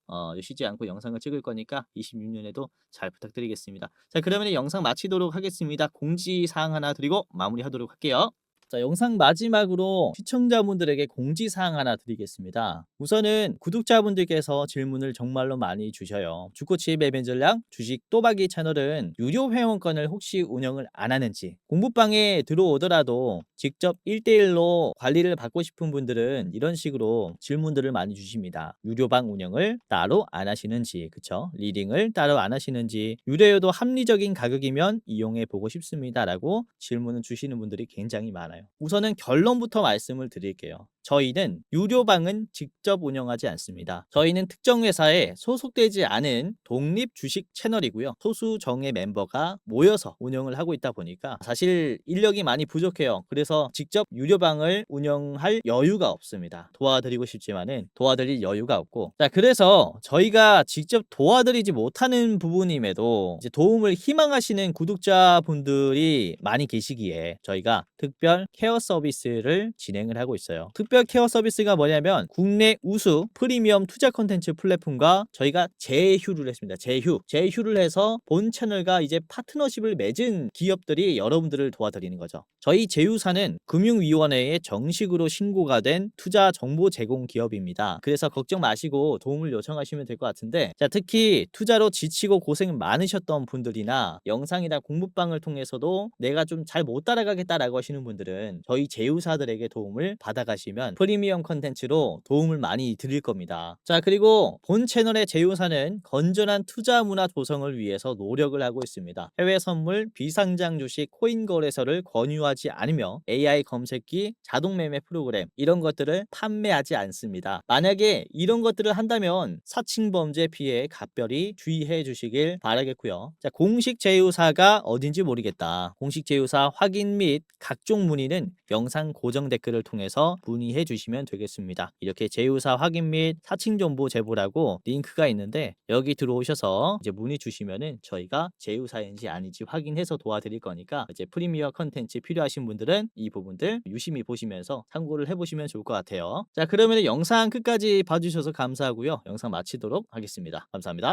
쉬지 않고 영상을 찍을 거니까 26년에도 잘 부탁드리겠습니다. 자, 그러면 영상 마치도록 하겠습니다. 공지사항 하나 드리고 마무리하도록 할게요. 자, 영상 마지막으로 시청자분들에게 공지사항 하나 드리겠습니다. 우선은 구독자분들께서 질문을 정말로 많이 주셔요. 주코치 매매 전략 주식 또박이 채널은 유료 회원권을 혹시 운영을 안 하는지 공부방에 들어오더라도 직접 1대1로 관리를 받고 싶은 분들은 이런 식으로 질문들을 많이 주십니다. 유료방 운영을 따로 안 하시는지, 그쵸? 리딩을 따로 안 하시는지, 유료여도 합리적인 가격이면 이용해 보고 싶습니다 라고 질문을 주시는 분들이 굉장히 많아요. 우선은 결론부터 말씀을 드릴게요. 저희는 유료방은 직접 운영하지 않습니다. 저희는 특정 회사에 소속되지 않은 독립 주식 채널이고요. 소수 정예 멤버가 모여서 운영을 하고 있다 보니까 사실 인력이 많이 부족해요. 그래서 직접 유료방을 운영할 여유가 없습니다. 도와드리고 싶지만은 도와드릴 여유가 없고 자, 그래서 저희가 직접 도와드리지 못하는 부분임에도 이제 도움을 희망하시는 구독자분들이 많이 계시기에 저희가 특별 케어 서비스를 진행을 하고 있어요. 특별 케어 서비스가 뭐냐면 국내 우수 프리미엄 투자 콘텐츠 플랫폼과 저희가 제휴를 했습니다. 제휴를 해서 본 채널과 이제 파트너십을 맺은 기업들이 여러분들을 도와드리는 거죠. 저희 제휴사는 금융위원회에 정식으로 신고가 된 투자 정보 제공 기업입니다. 그래서 걱정 마시고 도움을 요청하시면 될 것 같은데 자, 특히 투자로 지치고 고생 많으셨던 분들이나 영상이나 공부방을 통해서도 내가 좀 잘 못 따라가겠다라고 하시는 분들은 저희 제휴사들에게 도움을 받아가시면 프리미엄 컨텐츠로 도움을 많이 드릴 겁니다. 자, 그리고 본 채널의 제휴사는 건전한 투자 문화 조성을 위해서 노력을 하고 있습니다. 해외 선물, 비상장 주식, 코인 거래소를 권유하지 않으며 AI 검색기, 자동 매매 프로그램 이런 것들을 판매하지 않습니다. 만약에 이런 것들을 한다면 사칭 범죄 피해에 각별히 주의해 주시길 바라겠고요. 자, 공식 제휴사가 어딘지 모르겠다. 공식 제휴사 확인 및 각종 문의는 영상 고정 댓글을 통해서 문의해 주시면 되겠습니다. 이렇게 제휴사 확인 및 사칭 정보 제보라고 링크가 있는데 여기 들어오셔서 이제 문의 주시면은 저희가 제휴사인지 아닌지 확인해서 도와드릴 거니까 이제 프리미어 컨텐츠 필요하신 분들은 이 부분들 유심히 보시면서 참고를 해보시면 좋을 것 같아요. 자, 그러면 영상 끝까지 봐주셔서 감사하고요. 영상 마치도록 하겠습니다. 감사합니다.